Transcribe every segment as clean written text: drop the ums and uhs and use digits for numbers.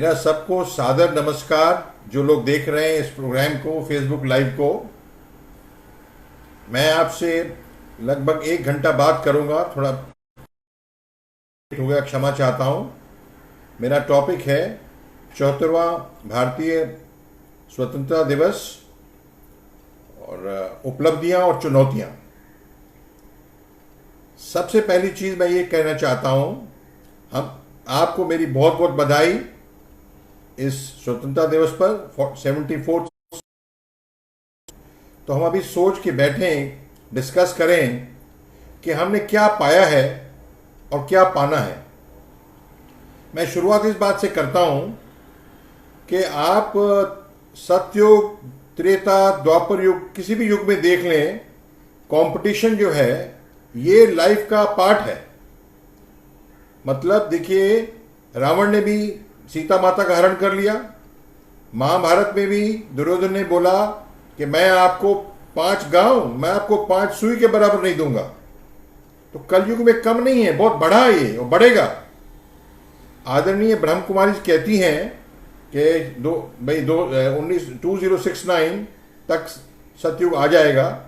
मेरा सबको सादर नमस्कार। जो लोग देख रहे हैं इस प्रोग्राम को, फेसबुक लाइव को, मैं आपसे लगभग 1 घंटा बात करूंगा। थोड़ा हो गया, क्षमा चाहता हूं। मेरा टॉपिक है 74वां भारतीय स्वतंत्रता दिवस और उपलब्धियां और चुनौतियां। सबसे पहली चीज मैं ये कहना चाहता हूं, हम आपको मेरी बहुत बहुत बधाई इस स्वतंत्रता दिवस पर 74। तो हम अभी सोच के बैठें, डिस्कस करें कि हमने क्या पाया है और क्या पाना है। मैं शुरुआत इस बात से करता हूं कि आप सतयुग, त्रेता, द्वापर युग, किसी भी युग में देख लें, कंपटीशन जो है ये लाइफ का पार्ट है। मतलब देखिए, रावण ने भी सीता माता का हरण कर लिया। महाभारत में भी दुर्योधन ने बोला कि मैं आपको 5 गांव, मैं आपको 5 सुई के बराबर नहीं दूंगा। तो कलयुग में कम नहीं है, बहुत बढ़ा है ये और बढ़ेगा। आदरणीय ब्रह्म कुमारी कहती हैं कि 2069 तक सतयुग आ जाएगा।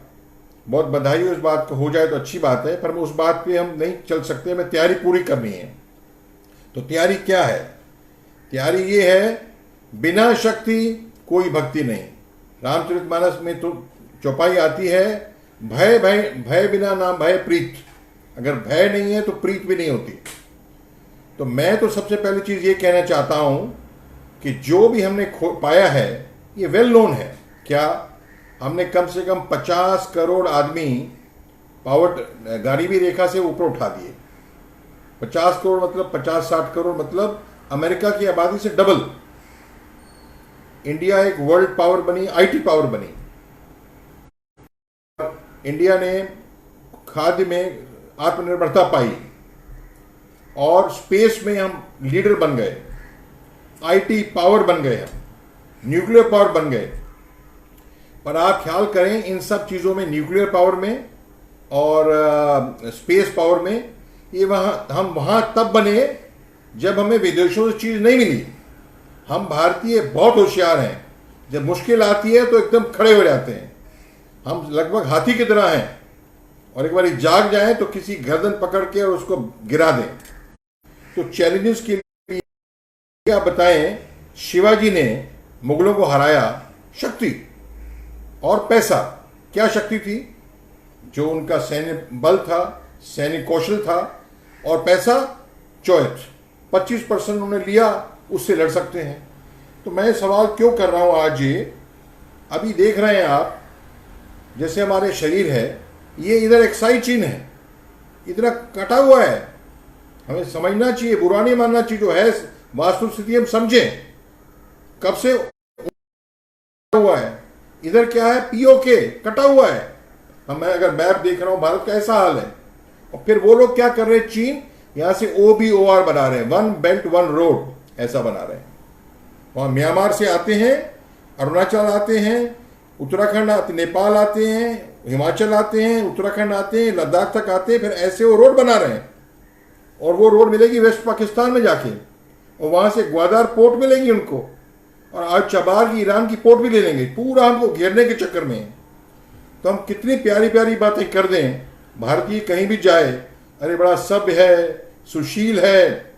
बहुत बधाई हो, इस बात को हो जाए तो अच्छी बात है, पर उस बात पे हम नहीं चल सकते, हमें तैयारी पूरी करनी है। तो तैयारी क्या है? तैयारी ये है, बिना शक्ति कोई भक्ति नहीं। रामचरितमानस में तो चौपाई आती है, भय भय भय बिना नाम भय प्रीत। अगर भय नहीं है तो प्रीत भी नहीं होती। तो मैं तो सबसे पहली चीज ये कहना चाहता हूं कि जो भी हमने पाया है ये वेल नोन है। क्या हमने कम से कम 50 करोड़ आदमी पावर गरीबी रेखा से ऊपर उठा दिए। 50 करोड़ मतलब 50-60 करोड़ मतलब अमेरिका की आबादी से डबल। इंडिया एक वर्ल्ड पावर बनी, आईटी पावर बनी। इंडिया ने खाद्य में आत्मनिर्भरता पाई और स्पेस में हम लीडर बन गए, आईटी पावर बन गए, हम न्यूक्लियर पावर बन गए। पर आप ख्याल करें, इन सब चीज़ों में, न्यूक्लियर पावर में और स्पेस पावर में, ये हम वहाँ तब बने जब हमें विदेशों से चीज़ नहीं मिली। हम भारतीय बहुत होशियार हैं, जब मुश्किल आती है तो एकदम खड़े हो जाते हैं। हम लगभग हाथी की तरह हैं, और एक बार जाग जाएं तो किसी गर्दन पकड़ के और उसको गिरा दें। तो चैलेंजेस के लिए क्या बताएं, शिवाजी ने मुगलों को हराया शक्ति और पैसा। क्या शक्ति थी? जो उनका सैन्य बल था, सैन्य कौशल था, और पैसा चौथ 25% उन्होंने लिया, उससे लड़ सकते हैं। तो मैं सवाल क्यों कर रहा हूं आज ये, अभी देख रहे हैं आप, जैसे हमारे शरीर है, ये इधर एक्साइड चीन है, इतना कटा हुआ है। हमें समझना चाहिए, बुरा नहीं मानना चाहिए। जो है वास्तु स्थिति हम समझें, कब से हुआ है। इधर क्या है? पीओके कटा हुआ है। मैं अगर मैप देख रहा हूं, भारत का ऐसा हाल है। और फिर वो लोग क्या कर रहे हैं, चीन यहां से OBOR बना रहे हैं, 1 बेल्ट 1 रोड, ऐसा बना रहे हैं। वहां म्यांमार से आते हैं, अरुणाचल आते हैं, उत्तराखंड आते, नेपाल आते हैं, हिमाचल आते हैं, उत्तराखंड आते हैं, लद्दाख तक आते हैं, फिर ऐसे वो रोड बना रहे हैं। और वो रोड मिलेगी वेस्ट पाकिस्तान में जाके, और वहां से ग्वादर पोर्ट मिलेगी उनको, और आज चबार की ईरान की पोर्ट भी ले लेंगे, पूरा हमको घेरने के चक्कर में। तो हम कितनी प्यारी प्यारी बातें कर दें, भारतीय कहीं भी जाए, अरे बड़ा सभ्य है, सुशील है,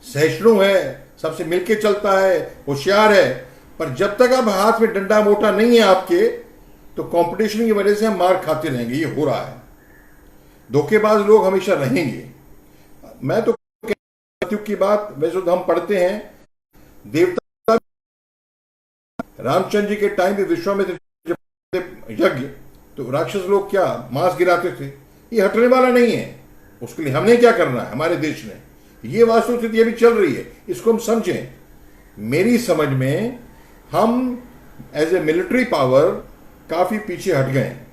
सहिष्णु है, सबसे मिलके चलता है, होशियार है। पर जब तक आप हाथ में डंडा मोटा नहीं है आपके, तो कंपटीशन की वजह से हम मार खाते रहेंगे। ये हो रहा है, धोखेबाज लोग हमेशा रहेंगे। मैं तो सतयुग की बात वैसे तो हम पढ़ते हैं, देवता रामचंद्र जी के टाइम पे विश्वामित्र यज्ञ, तो राक्षस लोग क्या मांस गिराते थे। ये हटने वाला नहीं है। उसके लिए हमने क्या करना है, हमारे देश ने, ये वास्तु स्थिति अभी चल रही है, इसको हम समझें। मेरी समझ में हम एज ए मिलिट्री पावर काफी पीछे हट गए हैं,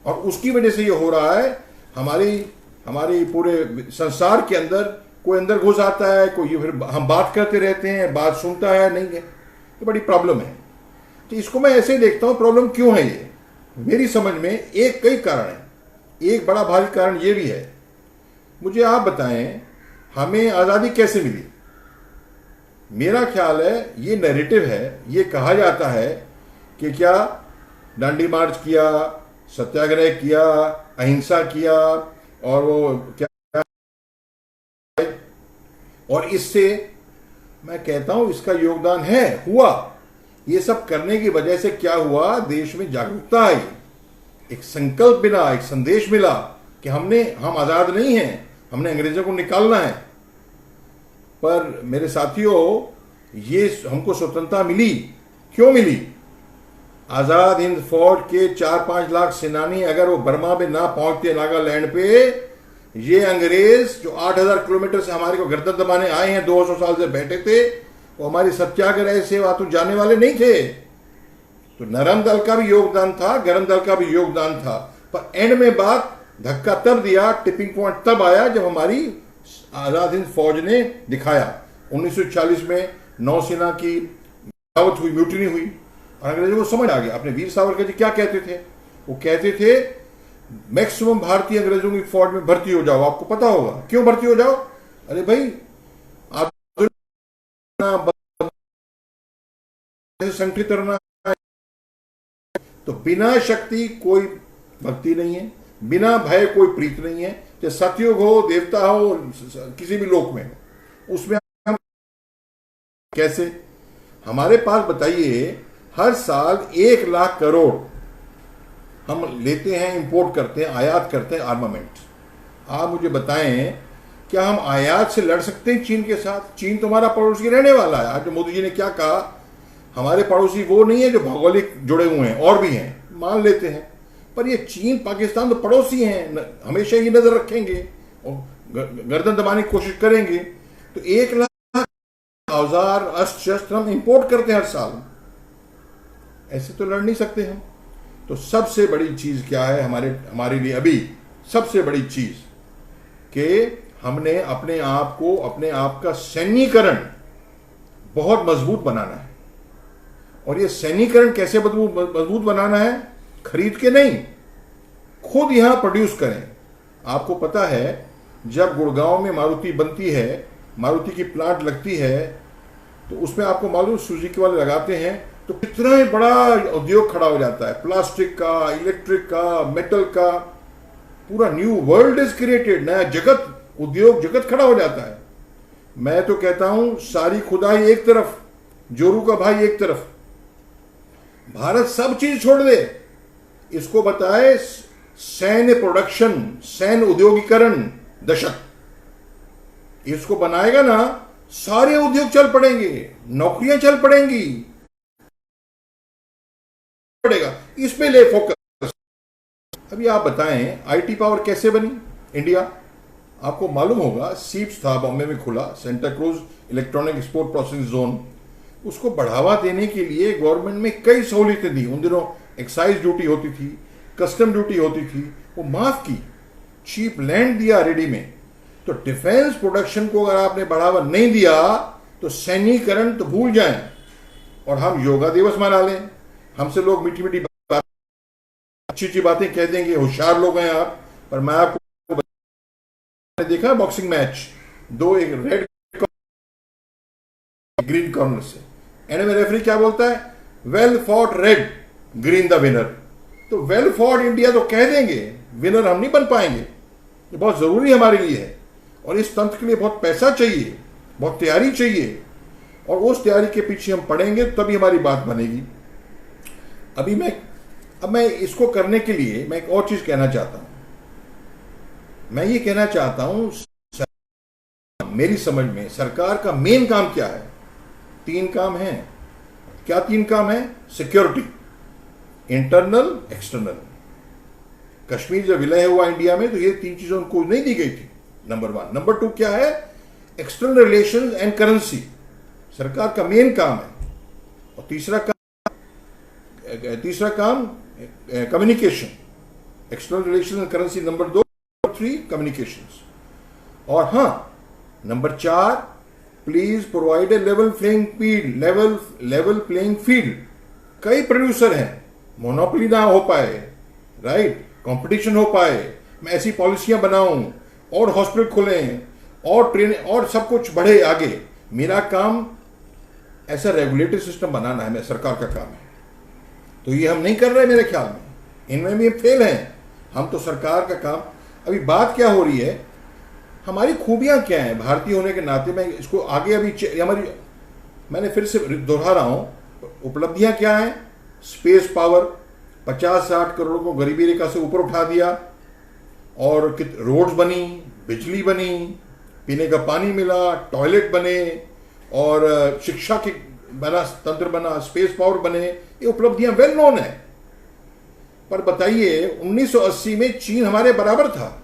और उसकी वजह से ये हो रहा है। हमारी पूरे संसार के अंदर कोई अंदर घुस आता है, कोई फिर हम बात करते रहते हैं, बात सुनता है नहीं है, तो बड़ी प्रॉब्लम है। तो इसको मैं ऐसे ही देखता हूं, प्रॉब्लम क्यों है ये। मेरी समझ में कई कारण है। एक बड़ा भारी कारण ये भी है। मुझे आप बताएं, हमें आज़ादी कैसे मिली? मेरा ख्याल है ये नैरेटिव है, ये कहा जाता है कि क्या डांडी मार्च किया, सत्याग्रह किया, अहिंसा किया, और वो क्या, और इससे मैं कहता हूं इसका योगदान है, हुआ। ये सब करने की वजह से क्या हुआ, देश में जागरूकता आई, एक संकल्प मिला, एक संदेश मिला कि हम आजाद नहीं हैं, हमने अंग्रेजों को निकालना है। पर मेरे साथियों, ये हमको स्वतंत्रता मिली, क्यों मिली? आजाद हिंद फौज के 4-5 लाख सेनानी अगर वो बर्मा में ना पहुंचते, नागालैंड पे, ये अंग्रेज जो 8000 किलोमीटर से हमारे को गर्दन दबाने आए हैं, 200 साल से बैठे थे, वो हमारी सत्याग्रह से वातु जाने वाले नहीं थे। तो नरम दल का भी योगदान था, गरम दल का भी योगदान था, पर एंड में बात धक्का तब दिया, टिपिंग पॉइंट तब आया जब हमारी आजाद हिंद फौज ने दिखाया। 1940 में नौसेना की बगावत हुई, म्यूटिनी हुई, और अंग्रेजों को समझ आ गया। अपने वीर सावरकर जी क्या कहते थे? वो कहते थे मैक्सिमम भारतीय अंग्रेजों की फौज में भर्ती हो जाओ। आपको पता होगा क्यों भर्ती हो जाओ? अरे भाई, आप संगठित करना, तो बिना शक्ति कोई भक्ति नहीं है, बिना भय कोई प्रीत नहीं है। चाहे सतयुग हो, देवता हो, किसी भी लोक में हो, उसमें हम कैसे? हमारे पास बताइए, हर साल 1 लाख करोड़ हम लेते हैं, इंपोर्ट करते हैं, आयात करते हैं आर्मामेंट। आप मुझे बताएं, क्या हम आयात से लड़ सकते हैं चीन के साथ? चीन तो हमारा पड़ोसी रहने वाला है। आज जो मोदी जी ने क्या कहा, हमारे पड़ोसी वो नहीं है जो भौगोलिक जुड़े हुए हैं, और भी हैं, मान लेते हैं, पर ये चीन पाकिस्तान तो पड़ोसी हैं, हमेशा ही नजर रखेंगे और गर्दन दबाने की कोशिश करेंगे। तो 1 लाख औजार, अस्त्र शस्त्र हम इंपोर्ट करते हैं हर साल, ऐसे तो लड़ नहीं सकते हम। तो सबसे बड़ी चीज क्या है हमारे लिए अभी? सबसे बड़ी चीज कि हमने अपने आप का सैन्यीकरण बहुत मजबूत बनाना है। और ये सैन्यीकरण कैसे मजबूत बनाना है? खरीद के नहीं, खुद यहां प्रोड्यूस करें। आपको पता है, जब गुड़गांव में मारुति बनती है, मारुति की प्लांट लगती है, तो उसमें आपको मालूम सुजुकी वाले लगाते हैं, तो कितना ही बड़ा उद्योग खड़ा हो जाता है, प्लास्टिक का, इलेक्ट्रिक का, मेटल का, पूरा न्यू वर्ल्ड इज क्रिएटेड, नया जगत, उद्योग जगत खड़ा हो जाता है। मैं तो कहता हूं, सारी खुदाई एक तरफ, जोरू का भाई एक तरफ, भारत सब चीज छोड़ दे, इसको बताए सैन्य प्रोडक्शन, सैन्य उद्योगीकरण दशक, इसको बनाएगा ना, सारे उद्योग चल पड़ेंगे, नौकरियां चल पड़ेंगी, पड़ेगा, इस पे ले फोकस। अभी आप बताएं, आईटी पावर कैसे बनी इंडिया? आपको मालूम होगा, सीप्स था बॉम्बे में खुला, Santa cruise electronic export processing zone. उसको बढ़ावा देने के लिए गवर्नमेंट में कई सहूलियतें दी। उन दिनों एक्साइज ड्यूटी होती थी, कस्टम ड्यूटी होती थी, वो माफ की, चीप लैंड दिया रेडी में। तो डिफेंस प्रोडक्शन को अगर आपने बढ़ावा नहीं दिया, तो सैन्यीकरण तो भूल जाएं। और हम योगा दिवस मना लें, हमसे लोग मीठी मीठी बात, अच्छी अच्छी बातें कह देंगे, होशियार लोग हैं आप, पर मैं आपको देखा बॉक्सिंग मैच, दो, एक रेड ग्रीन कॉर्नर से, एंड में रेफरी क्या बोलता है? Well fought red, green the winner. तो वेल फॉट इंडिया तो कह देंगे, विनर हम नहीं बन पाएंगे। ये बहुत जरूरी हमारे लिए है, और इस तंत्र के लिए बहुत पैसा चाहिए, बहुत तैयारी चाहिए, और उस तैयारी के पीछे हम पड़ेंगे तभी हमारी बात बनेगी। अब मैं इसको करने के लिए मैं एक और चीज कहना चाहता हूं। मैं ये कहना चाहता हूं, मेरी समझ में सरकार का मेन काम क्या है? 3 काम हैं। क्या 3 काम है? Security, internal, external. कश्मीर जब विलय हुआ इंडिया में, तो ये 3 चीजें उनको नहीं दी गई थी, नंबर 1। नंबर 2 क्या है? एक्सटर्नल रिलेशंस एंड करेंसी, सरकार का मेन काम है। और तीसरा काम communication, external relation and currency number 2, 3 communications. और हां, number 4, please provide a level playing field. कई प्रोड्यूसर हैं, मोनोपोली ना हो पाए, राइट, कंपटीशन हो पाए, मैं ऐसी पॉलिसियां बनाऊं, और हॉस्पिटल खुलें, और ट्रेन, और सब कुछ बढ़े आगे। मेरा काम ऐसा रेगुलेटरी सिस्टम बनाना है सरकार का काम है। तो ये हम नहीं कर रहे मेरे ख्याल में, इनमें भी फेल हैं हम। तो सरकार का काम, अभी बात क्या हो रही है, हमारी खूबियां क्या हैं भारतीय होने के नाते। मैं इसको आगे अभी हमारी, मैंने फिर से दोहरा रहा हूं, उपलब्धियां क्या हैं। स्पेस पावर, 50-60 करोड़ को गरीबी रेखा से ऊपर उठा दिया, और रोड्स बनी, बिजली बनी, पीने का पानी मिला, टॉयलेट बने, और शिक्षा के बना तंत्र बना, स्पेस पावर बने, ये उपलब्धियां वेल नोन है। पर बताइए 1980 में चीन हमारे बराबर था,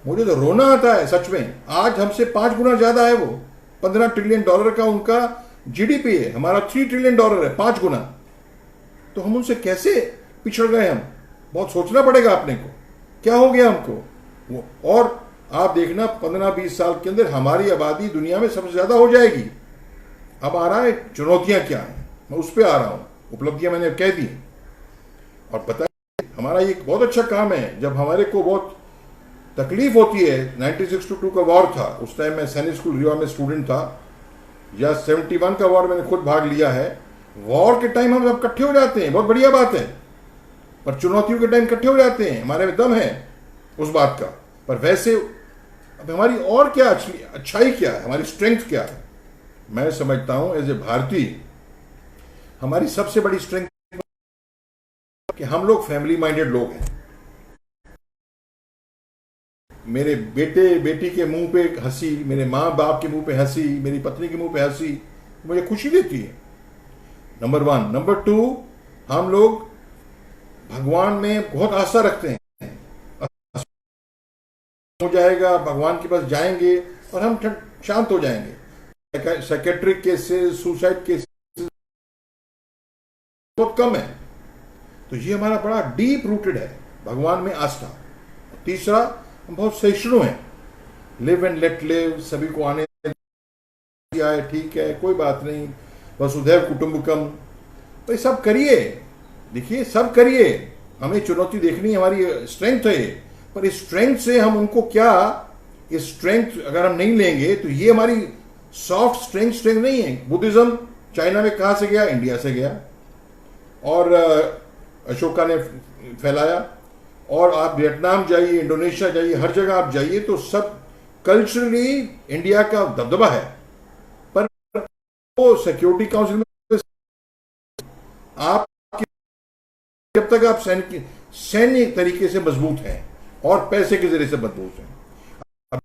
मुझे तो रोना आता है सच में। आज हमसे 5 गुना ज्यादा है वो, $15 ट्रिलियन का उनका जीडीपी है, हमारा $3 ट्रिलियन है, 5 गुना। तो हम उनसे कैसे पिछड़ गए हम, बहुत सोचना पड़ेगा अपने को, क्या हो गया हमको वो। और आप देखना 15-20 साल के अंदर हमारी आबादी दुनिया में सबसे ज्यादा हो जाएगी। अब आ रहा है चुनौतियां क्या हैं, मैं उस पर आ रहा हूं। उपलब्धियां मैंने कह दी, और पता है हमारा ये बहुत अच्छा काम है। जब हमारे को बहुत तकलीफ होती है, 1962 का वॉर था, उस टाइम मैं सैनिक स्कूल रीवा में स्टूडेंट था, या 71 का वॉर मैंने खुद भाग लिया है। वॉर के टाइम हम सब इकट्ठे हो जाते हैं, बहुत बढ़िया बात है, पर चुनौतियों के टाइम इकट्ठे हो जाते हैं, हमारे में दम है उस बात का। पर वैसे अब हमारी और क्या अच्छाई क्या है, हमारी स्ट्रेंथ क्या है। मैं समझता हूं एज ए भारतीय हमारी सबसे बड़ी स्ट्रेंथ कि हम लोग फैमिली माइंडेड लोग हैं। मेरे बेटे बेटी के मुंह पे हंसी, मेरे माँ बाप के मुंह पे हंसी, मेरी पत्नी के मुंह पे हंसी मुझे खुशी देती है, नंबर 1। नंबर 2, हम लोग भगवान में बहुत आस्था रखते हैं। हो जाएगा, भगवान के पास जाएंगे और हम शांत हो जाएंगे। साइकेट्रिक केसेस, सुसाइड केसेस बहुत कम है। तो ये हमारा बड़ा डीप रूटेड है, भगवान में आस्था। तीसरा, हम बहुत सहिष्णु हैं, लिव एंड लेट लिव, सभी को आने आए, ठीक है, कोई बात नहीं, वसुधैव कुटुंबकम। तो सब करिए, देखिए सब करिए, हमें चुनौती देखनी हमारी स्ट्रेंथ है। पर इस स्ट्रेंथ से हम उनको क्या, इस स्ट्रेंथ अगर हम नहीं लेंगे तो ये हमारी सॉफ्ट स्ट्रेंथ नहीं है। बुद्धिज्म चाइना में कहां से गया, इंडिया से गया, और अशोका ने फैलाया। और आप वियतनाम जाइए, इंडोनेशिया जाइए, हर जगह आप जाइए तो सब कल्चरली इंडिया का दबदबा है। पर वो सिक्योरिटी काउंसिल में आप जब तक आप सैन्य तरीके से मजबूत हैं और पैसे के जरिए से मजबूत हैं, अब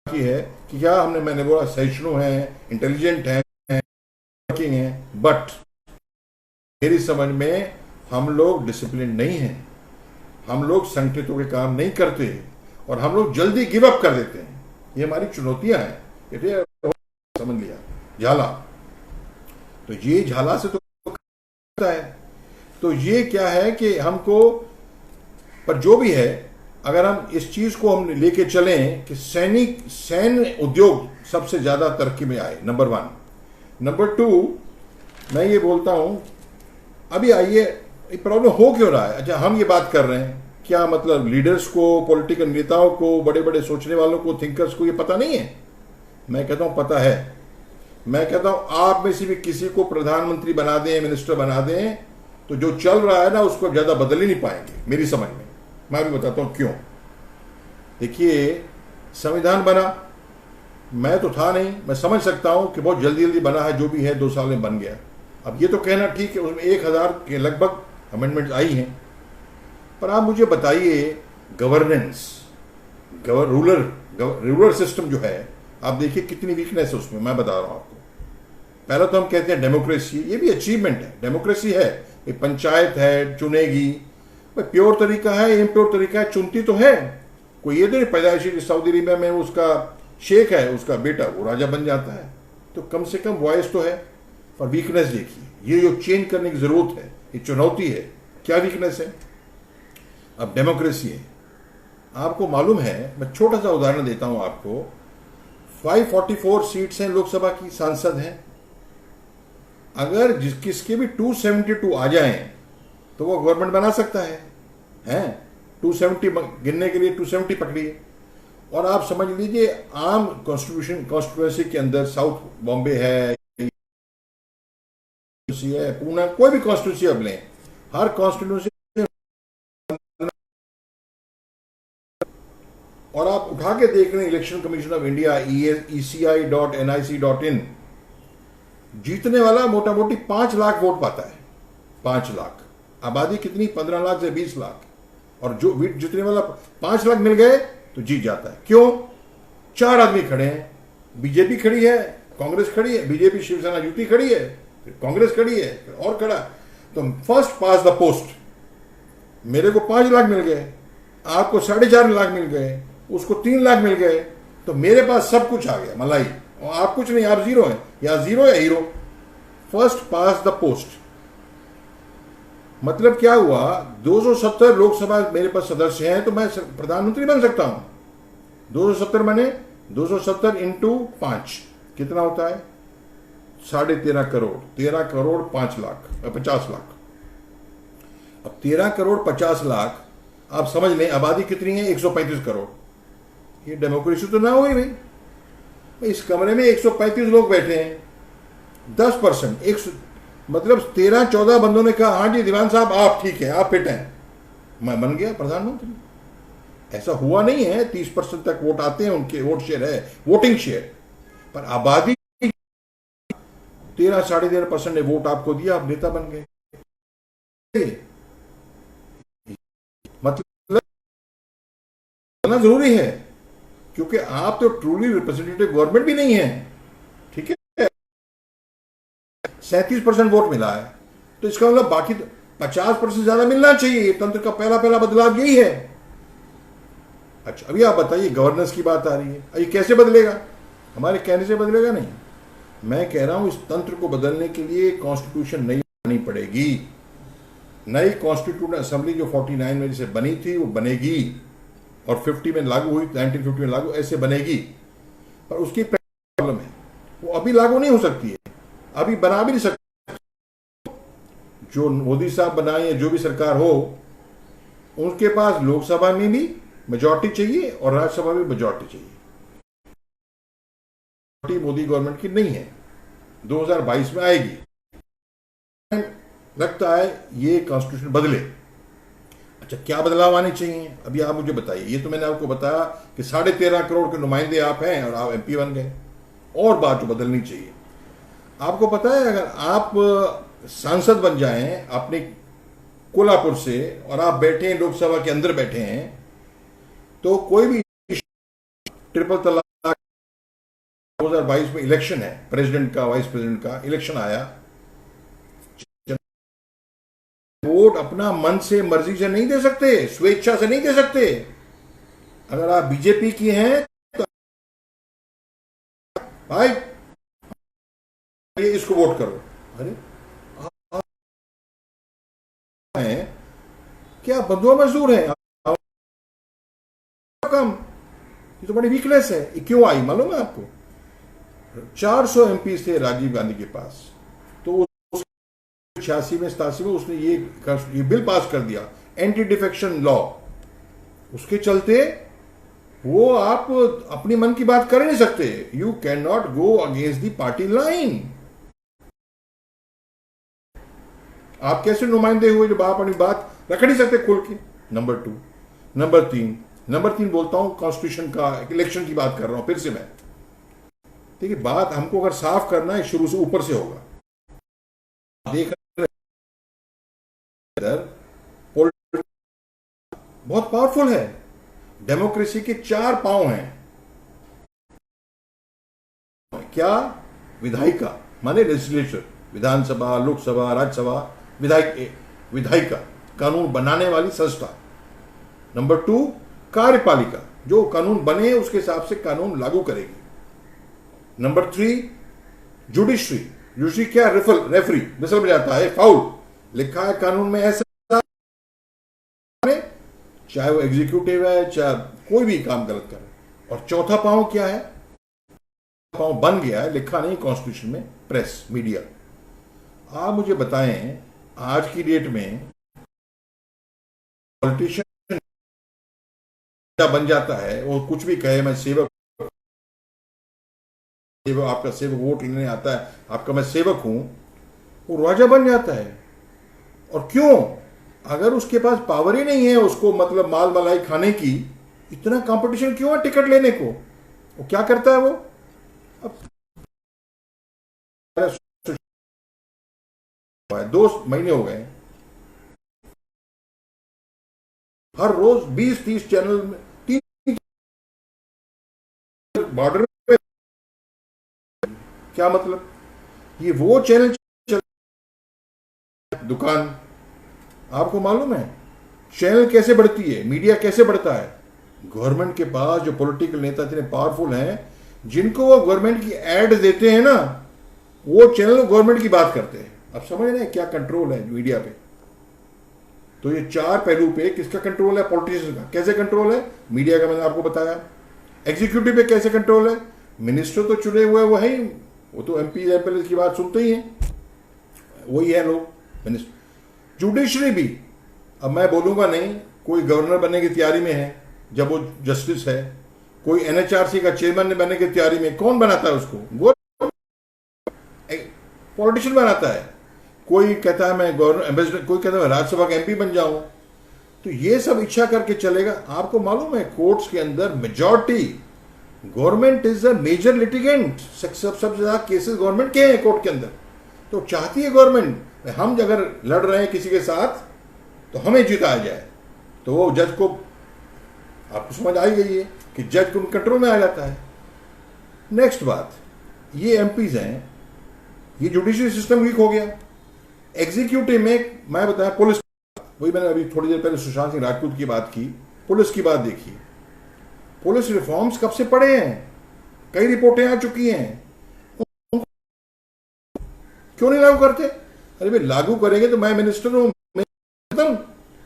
की है कि क्या मैंने बोला सहिष्णु हैं, इंटेलिजेंट हैं, वर्किंग हैं, बट मेरी समझ में हम लोग डिसिप्लिन नहीं हैं, हम लोग संगठितों के काम नहीं करते, और हम लोग जल्दी गिव अप कर देते हैं। ये हमारी चुनौतियां हैं। ये समझ लिया झाला, तो ये झाला से तो है। तो ये क्या है कि हमको, पर जो भी है, अगर हम इस चीज को हम लेके चलें कि सैन्य उद्योग सबसे ज्यादा तरक्की में आए, नंबर 1। नंबर 2, मैं ये बोलता हूं, अभी आइए प्रॉब्लम हो क्यों रहा है। अच्छा, हम ये बात कर रहे हैं, क्या मतलब लीडर्स को, पॉलिटिकल नेताओं को, बड़े बड़े सोचने वालों को, थिंकर्स को ये पता नहीं है? मैं कहता हूं पता है। मैं कहता हूं आप में से भी किसी को प्रधानमंत्री बना दें, मिनिस्टर बना दें, तो जो चल रहा है ना उसको ज्यादा बदल ही नहीं पाएंगे मेरी समझ में। मैं भी बताता हूं क्यों। देखिए, संविधान बना, मैं तो था नहीं, मैं समझ सकता हूं कि बहुत जल्दी जल्दी बना है, जो भी है 2 साल में बन गया। अब ये तो कहना ठीक है, उसमें 1000 के लगभग अमेंडमेंट आई हैं, पर आप मुझे बताइए गवर्नेंस, रूलर सिस्टम जो है, आप देखिए कितनी वीकनेस है उसमें। मैं बता रहा हूं आपको। पहले तो हम कहते हैं डेमोक्रेसी, ये भी अचीवमेंट है, डेमोक्रेसी है, ये पंचायत है, चुनेगी, प्योर तरीका है, इम्प्योर तरीका है, चुनती तो है। कोई ये नहीं पैदाइशी सऊदी अरेबिया में उसका शेख है, उसका बेटा वो राजा बन जाता है, तो कम से कम वॉइस तो है। पर वीकनेस देखिए, ये जो चेंज करने की जरूरत है, ये चुनौती है। क्या वीकनेस है? अब डेमोक्रेसी है, आपको मालूम है, मैं छोटा सा उदाहरण देता हूं आपको। 544 सीट्स हैं, लोकसभा की सांसद हैं। अगर किसके भी 272 आ जाएं तो वो गवर्नमेंट बना सकता है, हैं? 270 गिनने के लिए 270 पकड़िए, और आप समझ लीजिए आम कॉन्स्टिट्यूएंसी के अंदर साउथ बॉम्बे है, कॉन्स्टिट्यूंसी है, पूना, कोई भी कॉन्स्टिट्यूंसी अब लें, हर कॉन्स्टिट्यूंसी, और आप उठा के देख रहे हैं election commission of India ECI.nic.in, जीतने वाला मोटा मोटी 5 लाख वोट पाता है। 5 लाख, आबादी कितनी, 15 लाख से 20 लाख, और जो जीतने वाला 5 लाख मिल गए तो जीत जाता है। क्यों? 4 आदमी खड़े हैं, बीजेपी खड़ी है, कांग्रेस खड़ी है, बीजेपी शिवसेना युति खड़ी है, फिर कांग्रेस खड़ी है, फिर और खड़ा, तो फर्स्ट पास द पोस्ट। मेरे को 5 लाख मिल गए, आपको 4.5 लाख मिल गए, उसको 3 लाख मिल गए, तो मेरे पास सब कुछ आ गया मलाई, और आप कुछ नहीं, आप जीरो हैं, या जीरो या hero. First pass the post मतलब क्या हुआ? 270 लोकसभा मेरे पास सदस्य हैं, तो मैं प्रधानमंत्री बन सकता हूं। 270 माने 270 इंटू 5 कितना होता है? 13.5 करोड़। 13 करोड़ 5 लाख 50 लाख। अब 13 करोड़ 50 लाख, आप समझ लें आबादी कितनी है? 135 करोड़। ये डेमोक्रेसी तो ना हुई भाई। इस कमरे में 135 लोग बैठे हैं, 10%, मतलब 13-14 बंदों ने कहा हाँ जी दीवान साहब आप ठीक है, आप फिट हैं, मैं बन गया प्रधानमंत्री। ऐसा हुआ नहीं है। 30% तक वोट आते हैं, उनके वोट शेयर है, वोटिंग शेयर, पर आबादी 13-13.5% ने वोट आपको दिया, आप नेता बन गए। मतलब जरूरी है, क्योंकि आप तो ट्रूली रिप्रेजेंटेटिव गवर्नमेंट भी नहीं है, ठीक है। 37% वोट मिला है, तो इसका मतलब बाकी 50% ज्यादा मिलना चाहिए। तंत्र का पहला बदलाव यही है। अच्छा, अभी आप बताइए, गवर्नेंस की बात आ रही है, ये कैसे बदलेगा? हमारे कहने से बदलेगा नहीं। मैं कह रहा हूं इस तंत्र को बदलने के लिए कॉन्स्टिट्यूशन नई बनानी पड़ेगी। नई कॉन्स्टिट्यूशन असेंबली जो 49 में जैसे बनी थी वो बनेगी, और 50 में लागू हुई, 1950 में लागू, ऐसे बनेगी। पर उसकी प्रॉब्लम है, वो अभी लागू नहीं हो सकती है, अभी बना भी नहीं सकती। जो मोदी साहब बनाए या जो भी सरकार हो, उनके पास लोकसभा में भी मेजॉरिटी चाहिए और राज्यसभा में मेजॉरिटी चाहिए। मोदी गवर्नमेंट की नहीं है, 2022 में आएगी। लगता है ये कॉन्स्टिट्यूशन बदले। अच्छा, क्या बदलाव आने चाहिए? अभी आप मुझे बताइए। ये तो मैंने आपको बताया कि 13.5 करोड़ के नुमाइंदे आप हैं और आप MP बन गए, और बात जो बदलनी चाहिए। आपको पता है, अगर आप सांसद बन जाएं अपने कोल्हापुर से, और आप बैठे हैं लोकसभा के अंदर बैठे हैं, तो कोई भी ट्रिपल तलाक, 2022 में इलेक्शन है, प्रेसिडेंट का, वाइस प्रेसिडेंट का इलेक्शन आया, वोट अपना मन से, मर्जी से नहीं दे सकते, स्वेच्छा से नहीं दे सकते। अगर आप बीजेपी की हैं तो भाई इसको वोट करो। अरे क्या बंधुआ मजदूर है कम? ये तो बड़ी वीकनेस है। ये क्यों आई मालूम है आपको? 400 MP थे राजीव गांधी के पास, तो 86 में 87 में उसने ये बिल पास कर दिया, एंटी डिफेक्शन लॉ। उसके चलते वो आप अपनी मन की बात कर नहीं सकते। You can not go against the party line. आप कैसे नुमाइंदे हुए जब आप अपनी बात रख नहीं सकते खुल के? नंबर 2। नंबर तीन बोलता हूं कॉन्स्टिट्यूशन का, इलेक्शन की बात कर रहा हूं फिर से मैं। देखिए, बात हमको अगर साफ करना है, शुरू से ऊपर से होगा। देख बहुत पावरफुल है। डेमोक्रेसी के 4 पांव हैं। क्या? विधायिका माने लेजिस्लेचर, विधानसभा, लोकसभा, राज्यसभा, विधायिका कानून बनाने वाली संस्था। नंबर 2 कार्यपालिका, जो कानून बने उसके हिसाब से कानून लागू करेगी। नंबर 3 जुडिशरी क्या? रेफरी विसल बजाता है, फाउल लिखा है कानून में ऐसा, चाहे वो एग्जीक्यूटिव है, चाहे कोई भी काम गलत करे। और चौथा पांव क्या है? पांव बन गया है, लिखा नहीं कॉन्स्टिट्यूशन में, प्रेस, मीडिया। आप मुझे बताएं, आज की डेट में पॉलिटिशियन बन जाता है, वो कुछ भी कहे, मैं सेवक, आपका सेवक, वोट लेने आता है आपका, मैं सेवक हूं, वो राजा बन जाता है। और क्यों? अगर उसके पास पावर ही नहीं है उसको मतलब माल मलाई खाने की, इतना कंपटीशन क्यों है टिकट लेने को? वो क्या करता है वो? अब 2 महीने हो गए, हर रोज 20-30 चैनल में, 3 बॉर्डर पे, क्या मतलब? ये वो चैनल चल, दुकान, आपको मालूम है चैनल कैसे बढ़ती है, मीडिया कैसे बढ़ता है? गवर्नमेंट के पास जो पॉलिटिकल नेता इतने पावरफुल हैं, जिनको वो गवर्नमेंट की एड देते हैं ना, वो चैनल गवर्नमेंट की बात करते हैं। अब समझ रहे हैं क्या कंट्रोल है मीडिया पे? तो ये 4 पहलू पे किसका कंट्रोल है? पॉलिटिशियन का। कैसे कंट्रोल है? मीडिया का, मैंने आपको बताया। एग्जीक्यूटिव पे कैसे कंट्रोल है? मिनिस्टर तो चुने हुए वो है ही, वो तो एमपी एमएलए की बात सुनते ही हैं, वही है लोग, मिनिस्टर। जुडिशरी भी, अब मैं बोलूंगा नहीं, कोई गवर्नर बनने की तैयारी में है जब वो जस्टिस है, कोई एनएचआरसी का चेयरमैन बनने की तैयारी में, कौन बनाता है उसको? वो पॉलिटिशियन बनाता है। कोई कहता है मैं गवर्नर एम्बेसडर, कोई कहता है मैं राज्यसभा का एमपी बन जाऊं। तो ये सब इच्छा करके चलेगा। आपको मालूम है कोर्ट्स के अंदर majority government is a major litigant, सबसे ज्यादा केसेस गवर्नमेंट के हैं कोर्ट के अंदर। तो चाहती है गवर्नमेंट हम अगर लड़ रहे हैं किसी के साथ तो हमें जिताया जाए, तो वो जज को, आपको समझ आई गई है कि जज को कंट्रोल में आ जाता है। नेक्स्ट बात, ये एमपीज हैं, ये जुडिशियल सिस्टम वीक हो गया। एग्जीक्यूटिव में मैं बताया, पुलिस, वही मैंने अभी थोड़ी देर पहले सुशांत सिंह राजपूत की बात की, पुलिस की बात देखिए। पुलिस रिफॉर्म्स कब से पड़े हैं? कई रिपोर्टें आ चुकी हैं, क्यों नहीं लागू करते? अरे भाई लागू करेंगे तो मैं मिनिस्टर हूं,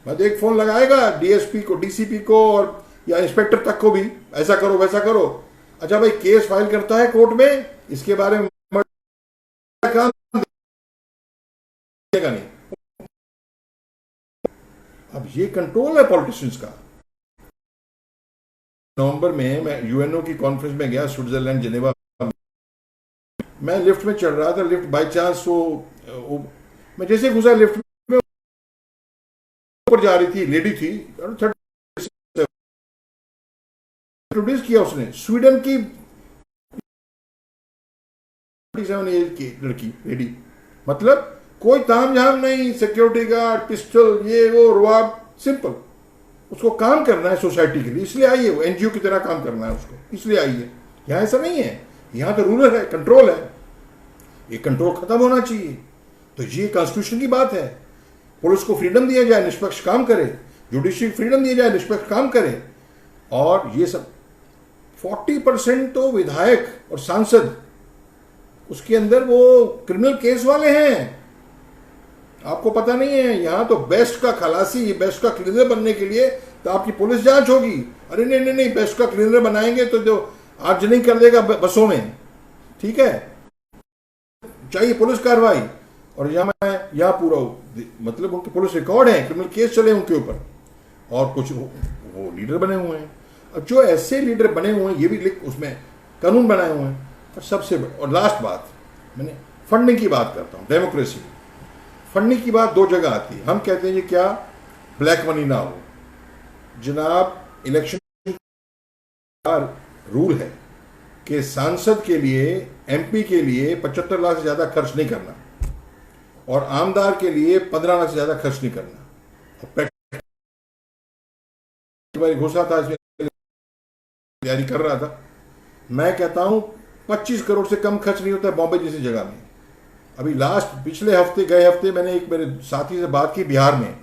मैं तो एक फोन लगाएगा डीएसपी को, डीसीपी को, और या इंस्पेक्टर तक को भी, ऐसा करो वैसा करो। अच्छा भाई, केस फाइल करता है कोर्ट में, इसके बारे में काम देगा नहीं। अब ये कंट्रोल है पॉलिटिशियंस का। नवंबर में मैं यूएनओ की कॉन्फ्रेंस में गया, स्विट्जरलैंड जेनेवा। मैं लिफ्ट में चढ़ रहा था, लिफ्ट बाई चांस वो मैं जैसे घुसा लिफ्ट में, ऊपर जा रही थी, लेडी थी, इंट्रोड्यूस किया उसने, स्वीडन की 47 एज की लड़की, लेडी, मतलब कोई तामझाम नहीं, सिक्योरिटी गार्ड, पिस्टल, ये वो रुआब, सिंपल। उसको काम करना है सोसाइटी के लिए, इसलिए आई है वो, एनजीओ की तरह काम करना है उसको, इसलिए आई है। यहां ऐसा नहीं है, यहां तो रूलर है, कंट्रोल है। ये कंट्रोल खत्म होना चाहिए। तो ये कॉन्स्टिट्यूशन की बात है। पुलिस को फ्रीडम दिया जाए, निष्पक्ष काम करे, जुडिशरी फ्रीडम दिया जाए, निष्पक्ष काम करे। और ये सब 40% तो विधायक और सांसद उसके अंदर वो क्रिमिनल केस वाले हैं। आपको पता नहीं है, यहां तो बेस्ट का खलासी, बेस्ट का क्लीनर बनने के लिए तो आपकी पुलिस जांच होगी। अरे नहीं नहीं नहीं, बेस्ट का क्लीनर बनाएंगे तो जो आर्जनिंग कर देगा बसों में, ठीक है, चाहिए पुलिस कार्रवाई। और यहां पूरा मतलब उनके पुलिस रिकॉर्ड है, क्रिमिनल केस चले उनके ऊपर, और कुछ वो लीडर बने हुए हैं। अब जो ऐसे लीडर बने हुए हैं, ये भी उसमें कानून बनाए हुए हैं। और सबसे और लास्ट बात, मैंने फंडिंग की बात करता हूं, डेमोक्रेसी फंडिंग की बात 2 जगह आती है। हम कहते हैं कि क्या ब्लैक मनी ना हो। जनाब, इलेक्शन का रूल है कि सांसद के लिए, एमपी के लिए 75 लाख से ज्यादा खर्च नहीं करना, और आमदार के लिए 15 लाख से ज्यादा खर्च नहीं करना। घुसा था, इसमें तैयारी कर रहा था, मैं कहता हूं 25 करोड़ से कम खर्च नहीं होता है बॉम्बे जैसी जगह में। अभी पिछले हफ्ते, गए हफ्ते मैंने एक मेरे साथी से बात की, बिहार में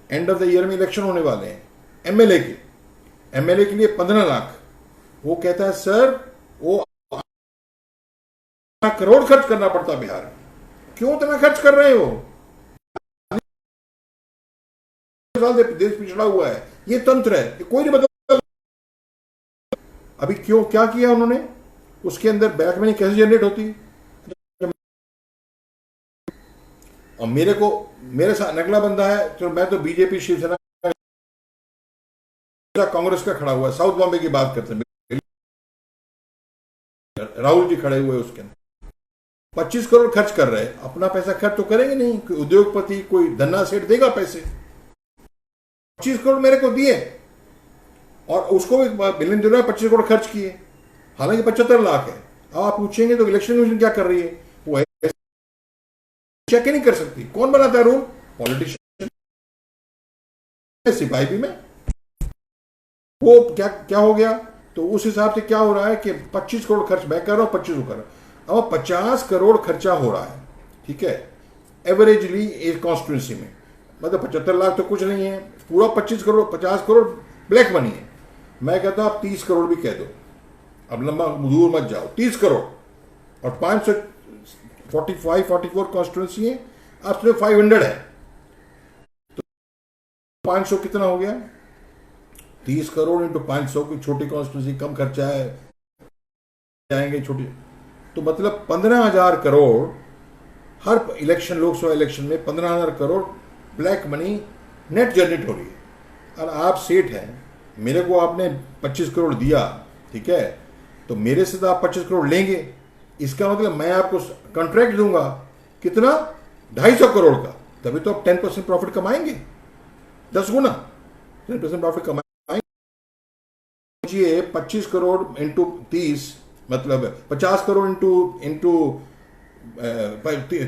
एंड ऑफ द ईयर में इलेक्शन होने वाले हैं, एमएलए के लिए 15 लाख। वो कहता है सर वो करोड़ खर्च करना पड़ता बिहार में। क्यों इतना खर्च कर रहे हो? देश पिछड़ा हुआ है, ये तंत्र है, ये कोई नहीं बदल। अभी क्यों, क्या किया उन्होंने? उसके अंदर बैक मनी कैसे जनरेट होती? और मेरे साथ नकला बंदा है, तो मैं तो बीजेपी, शिवसेना, कांग्रेस का खड़ा हुआ है। साउथ बॉम्बे की बात करते हैं, राहुल जी खड़े हुए उसके अंदर। 25 करोड़ खर्च कर रहे हैं, अपना पैसा खर्च तो करेंगे नहीं, कोई उद्योगपति कोई धन्ना सेठ देगा पैसे। 25 करोड़ मेरे को दिए और उसको भी बिलियन दे रहा है, 25 करोड़ खर्च किए, हालांकि 75 लाख है। अब आप पूछेंगे तो इलेक्शन कमीशन क्या कर रही है, वो चेक ही नहीं कर सकती। कौन बनाता है रूल? पॉलिटिशियन। सिपाही भी में वो क्या क्या हो गया, तो उस हिसाब से क्या हो रहा है कि 25 करोड़ खर्च मैं कर रहा हूं, 25 कर रहा हूं। अब 50 करोड़ खर्चा हो रहा है, ठीक है, एवरेजली एक कॉन्स्टिट्यूंसी में, मतलब 75 लाख तो कुछ नहीं है, पूरा 25 करोड़ 50 करोड़ ब्लैक मनी है। मैं कहता हूं आप 30 करोड़ भी कह दो, अब लंबा दूर मत जाओ, 30 करोड़ और 544 कॉन्स्टिट्यूंसी है, आप सिर्फ 500 है, तो 500 कितना हो गया? 30 करोड़ इंटू 500 की छोटी कॉन्स्टिट्यूंसी, कम खर्चा है, जाएंगे छोटी, तो मतलब 15,000 करोड़ हर इलेक्शन, लोकसभा इलेक्शन में 15,000 crore black money net generate हो रही है। और आप सेठ हैं, मेरे को आपने 25 करोड़ दिया, ठीक है, तो मेरे से तो आप 25 करोड़ लेंगे, इसका मतलब मैं आपको कॉन्ट्रैक्ट दूंगा कितना? 250 करोड़ का, तभी तो आप 10% प्रॉफिट कमाएंगे, 10 गुना 10% प्रॉफिट कमाएंगे। 25 करोड़ इंटू 30 मतलब 50 करोड़ इंटू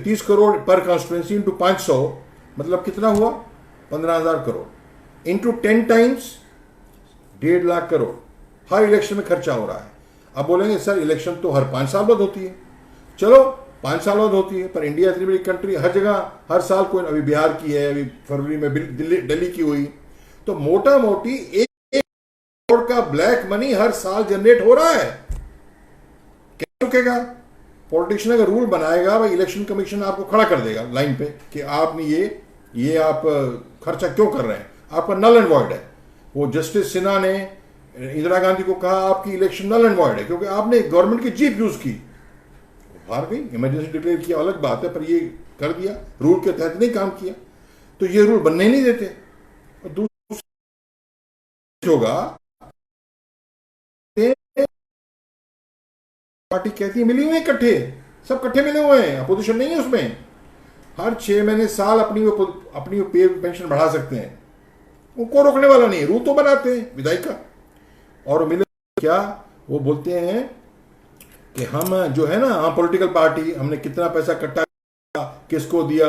30 करोड़ पर कॉन्स्टिट्यूंसी इंटू 500 मतलब कितना हुआ? 15,000 करोड़ इंटू 10 टाइम्स 1.5 लाख करोड़ हर इलेक्शन में खर्चा हो रहा है। अब बोलेंगे सर इलेक्शन तो हर 5 साल बाद होती है, चलो 5 साल बाद होती है, पर इंडिया इतनी बड़ी कंट्री, हर जगह हर साल कोई, अभी बिहार की है, अभी फरवरी में दिल्ली की हुई, तो मोटा मोटी 1 करोड़ का ब्लैक मनी हर साल जनरेट हो रहा है। क्या रुकेगा? पॉलिटिशियन अगर रूल बनाएगा, भाई इलेक्शन कमीशन आपको खड़ा कर देगा लाइन पे कि आपने ये आप खर्चा क्यों कर रहे हैं, आपका नल एंड वॉइड है। वो जस्टिस सिन्हा ने इंदिरा गांधी को कहा आपकी इलेक्शन नल एंड वॉइड है क्योंकि आपने गवर्नमेंट की जीप यूज की, हार गई, इमरजेंसी डिक्लेयर किया, अलग बात है, पर ये कर दिया, रूल के तहत नहीं काम किया, तो ये रूल बनने नहीं देते। और दूसरा होगा, पार्टी कहती है मिली हुई है, इकट्ठे सब इकट्ठे मिले हुए हैं, अपोजिशन नहीं है उसमें, हर 6 महीने साल अपनी पे पेंशन बढ़ा सकते हैं, उनको रोकने वाला नहीं है, रूल तो बनाते हैं विधायिका का। और मिले क्या, वो बोलते हैं कि हम जो है ना, हम पॉलिटिकल पार्टी, हमने कितना पैसा इकट्ठा किसको दिया,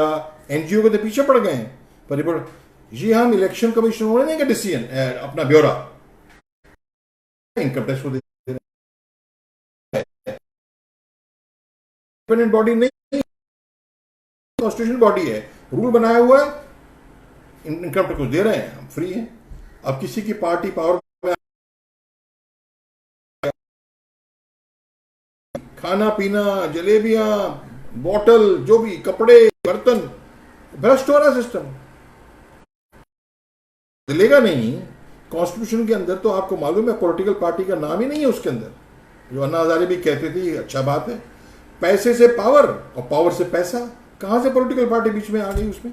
एनजीओ के तो पीछे पड़ गए हैं, पर ये हम इलेक्शन कमीशन होने नहीं का डिसीजन, अपना ब्यौरा इनकम टैक्स को दे, इंडिपेंडेंट बॉडी नहीं, कॉन्स्टिट्यूशन बॉडी है, रूल बनाया हुआ है, इनकम टैक्स दे रहे हैं, हम फ्री हैं। अब किसी की पार्टी पावर में, खाना पीना, जलेबियां, बॉटल, जो भी कपड़े, बर्तन, भ्रष्ट हो रहा सिस्टम, बदलेगा नहीं। कॉन्स्टिट्यूशन के अंदर तो आपको मालूम है पॉलिटिकल पार्टी का नाम ही नहीं है उसके अंदर, जो अन्ना हजारे भी कहते थे, अच्छा बात है, पैसे से पावर और पावर से पैसा, कहां से पॉलिटिकल पार्टी बीच में आ गई उसमें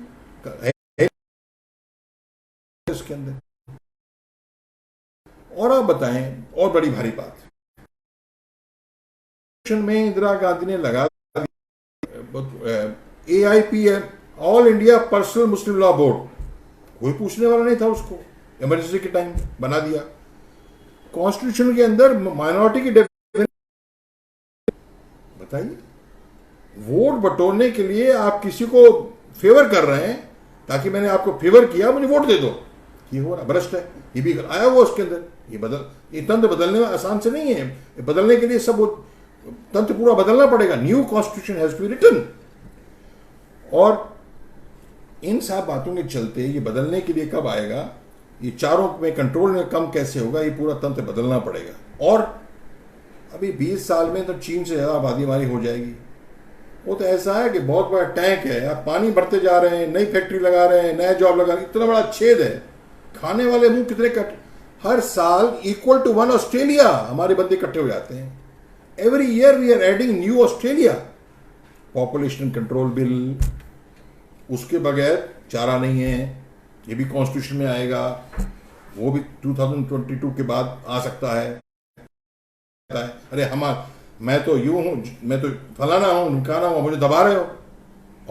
इसके अंदर। और आप बताएं, और बड़ी भारी बात में इंदिरा गांधी ने लगा AIPM, ऑल इंडिया पर्सनल मुस्लिम लॉ बोर्ड, कोई पूछने वाला नहीं था उसको, इमरजेंसी के टाइम बना दिया। कॉन्स्टिट्यूशन के अंदर माइनॉरिटी की डेफिनेशन, बताइए, वोट बटोरने के लिए आप किसी को फेवर कर रहे हैं, ताकि मैंने आपको फेवर किया मुझे वोट दे दो, ये हो रहा भ्रष्ट है, ये भी आया हुआ उसके अंदर। ये तंत्र बदलने में आसान से नहीं है, बदलने के लिए सब तंत्र पूरा बदलना पड़ेगा, new constitution has to be written. और इन सब बातों के चलते ये बदलने के लिए कब आएगा, ये चारों में कंट्रोल में कम कैसे होगा, ये पूरा तंत्र बदलना पड़ेगा। और अभी 20 साल में तो चीन से ज्यादा आबादी हमारी हो जाएगी। वो तो ऐसा है कि बहुत बड़ा टैंक है, आप पानी भरते जा रहे हैं, नई फैक्ट्री लगा रहे हैं, नया जॉब लगा रहे हैं, इतना बड़ा छेद है, खाने वाले मुंह कितने कट, हर साल इक्वल टू 1 ऑस्ट्रेलिया हमारे बंदे इकट्ठे हो जाते हैं। Every year we are adding new Australia. Population control bill, उसके बगैर चारा नहीं है, ये भी कॉन्स्टिट्यूशन में आएगा, वो भी 2022 के बाद आ सकता है। अरे मैं तो यूं हूं, मैं तो फलाना हूं, ढमकाना हूं, मुझे दबा रहे हो।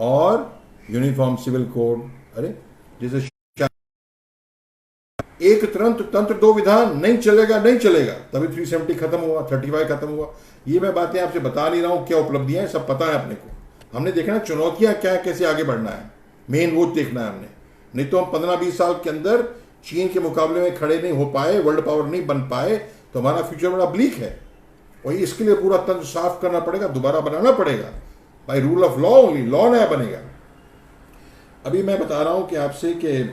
और यूनिफॉर्म सिविल कोड, अरे जैसे एक तंत्र तंत्र दो विधान, नहीं चलेगा नहीं चलेगा, तभी 370 खत्म हुआ, 35 खत्म हुआ। ये मैं बातें आपसे बता नहीं रहा हूं, क्या उपलब्धियां हैं सब पता है अपने को। हमने देखना चुनौतियां क्या है, कैसे आगे बढ़ना है, मेन वो देखना है हमने। नहीं तो हम 15-20 साल के अंदर चीन के मुकाबले में खड़े नहीं हो पाए, वर्ल्ड पावर नहीं बन पाए, तो हमारा फ्यूचर बड़ा ब्लीक है। और इसके लिए पूरा तंत्र साफ करना पड़ेगा, दोबारा बनाना पड़ेगा, by rule of law only, law नया बनेगा। अभी मैं बता रहा हूं कि आपसे कि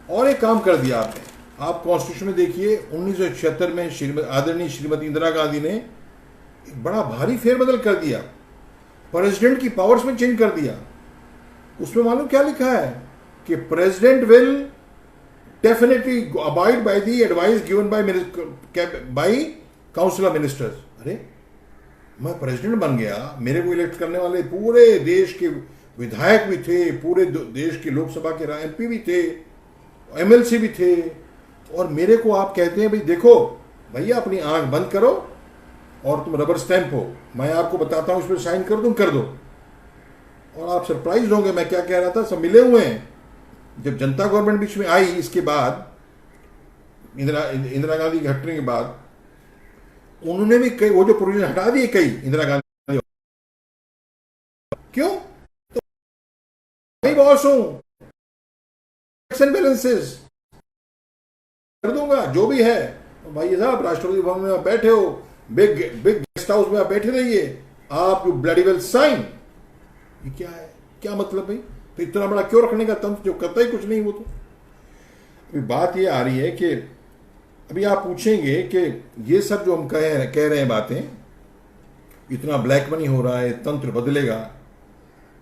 और एक काम कर दिया आपने। आप कॉन्स्टिट्यूशन में देखिए 1976 में आदरणीय श्रीमती इंदिरा गांधी ने एक बड़ा भारी फेरबदल कर दिया, प्रेसिडेंट की पावर्स में चेंज कर दिया। उसमें मालूम क्या लिखा है कि president will definitely abide by the advice given by council of ministers. अरे मैं प्रेसिडेंट बन गया, मेरे को इलेक्ट करने वाले पूरे देश के विधायक भी थे, पूरे देश के लोकसभा के एमपी भी थे, एमएलसी भी थे, और मेरे को आप कहते हैं भाई देखो भैया अपनी आंख बंद करो और तुम रबर स्टैंप हो, मैं आपको बताता हूं इस पर साइन कर, तुम कर दो। और आप सरप्राइज होंगे मैं क्या कह रहा था, सब मिले हुए हैं। जब जनता गवर्नमेंट बीच में आई, इसके बाद इंदिरा गांधी के हटने के बाद उन्होंने भी कई वो जो प्रोविजन हटा दिए कई इंदिरा गांधी। क्यों? तो मैं बॉस हूं, बैलेंसेस कर दूंगा जो भी है। भाई साहब राष्ट्रपति भवन में आप बैठे हो, बिग गेस्ट हाउस में आप बैठे रहिए, आप यू ब्लडी वेल साइन। ये क्या है, क्या मतलब भाई? तो इतना बड़ा क्यों रखने का तंत्र जो करता ही कुछ नहीं वो? तो अभी बात ये आ रही है कि अभी आप पूछेंगे कि ये सब जो हम कह रहे हैं बातें, इतना ब्लैक मनी हो रहा है, तंत्र बदलेगा।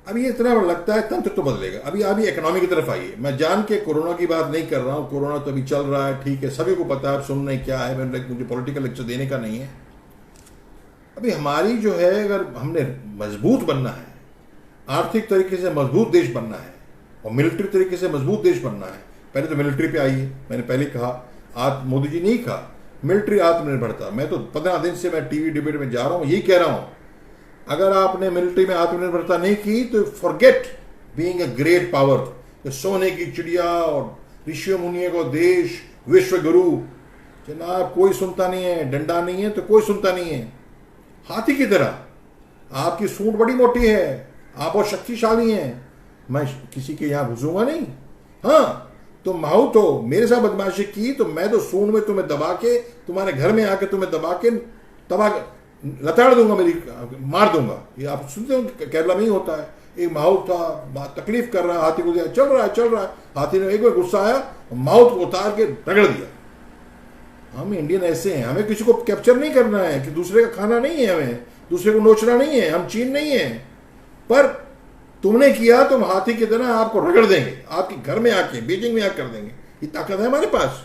अभी इतना लगता है तंत्र तो बदलेगा। अभी इकोनॉमी की तरफ आइए। मैं जान के कोरोना की बात नहीं कर रहा हूं, कोरोना तो अभी चल रहा है, ठीक है, सभी को पता है, सुन नहीं क्या है, मुझे पॉलिटिकल लेक्चर देने का नहीं है। अभी हमारी जो है, अगर हमने मजबूत बनना है, आर्थिक तरीके से मजबूत देश बनना है और मिलिट्री तरीके से मजबूत देश बनना है, पहले तो मिलिट्री पे आइए। मैंने पहले कहा, आज मोदी जी नहीं कहा मिलिट्री आत्मनिर्भरता, मैं तो 15 दिन से मैं टीवी डिबेट में जा रहा हूं, यही कह रहा हूं, अगर आपने मिलिट्री में आत्मनिर्भरता नहीं की तो forget being a great power. सोने की चिड़िया और ऋषियों मुनियों को देश, विश्व गुरु, जनाब कोई सुनता नहीं है, डंडा नहीं है तो कोई सुनता नहीं है। हाथी की तरह आपकी सूंड बड़ी मोटी है, आप बहुत शक्तिशाली हैं, मैं किसी के यहां घुसूंगा नहीं। हाँ, तुम माहू तो मेरे साथ बदमाशी की तो मैं तो सूंड में तुम्हें दबा के, तुम्हारे घर में आके तुम्हें दबा के लताड़ दूंगा, मेरी मार दूंगा। ये आप सुनते हो केरला में ही होता है। एक माहौल था, तकलीफ कर रहा है, हाथी को दिया, चल रहा है। हाथी ने एक बार गुस्सा आया, माउथ को उतार के रगड़ दिया। हम इंडियन ऐसे हैं, हमें किसी को कैप्चर नहीं करना है, कि दूसरे का खाना नहीं है, हमें दूसरे को नोचना नहीं है, हम चीन नहीं है। पर तुमने किया तो हम हाथी की तरह आपको रगड़ देंगे, आपके घर में आके, बीजिंग में आके कर देंगे। ये ताकत है हमारे पास?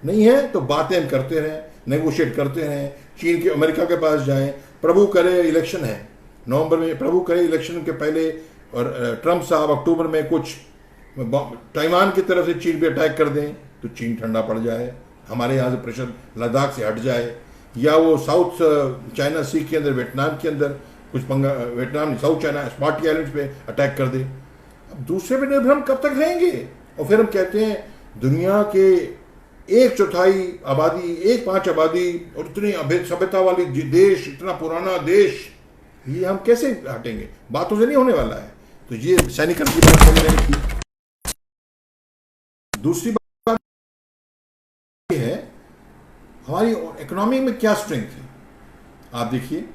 नहीं है तो बातें हम करते रहें, नेगोशिएट करते रहें, चीन के, अमेरिका के पास जाएं। प्रभु करे इलेक्शन है नवंबर में, प्रभु करे इलेक्शन के पहले, और ट्रंप साहब अक्टूबर में कुछ ताइवान की तरफ से चीन पे अटैक कर दें तो चीन ठंडा पड़ जाए, हमारे यहाँ से प्रेशर लद्दाख से हट जाए, या वो साउथ चाइना सी के अंदर, वियतनाम के अंदर कुछ पंगा, Vietnam south China smarty islands पे अटैक कर दे। अब दूसरे पे निर्भर हम कब तक रहेंगे? और फिर हम कहते हैं दुनिया के 1/4 आबादी, 1/5 आबादी और इतनी सभ्यता वाली देश, इतना पुराना देश, ये हम कैसे हटेंगे? बातों से नहीं होने वाला है। तो ये सैनिक की बात मैंने की। दूसरी बात ये है, हमारी इकोनॉमी में क्या स्ट्रेंथ है। आप देखिए,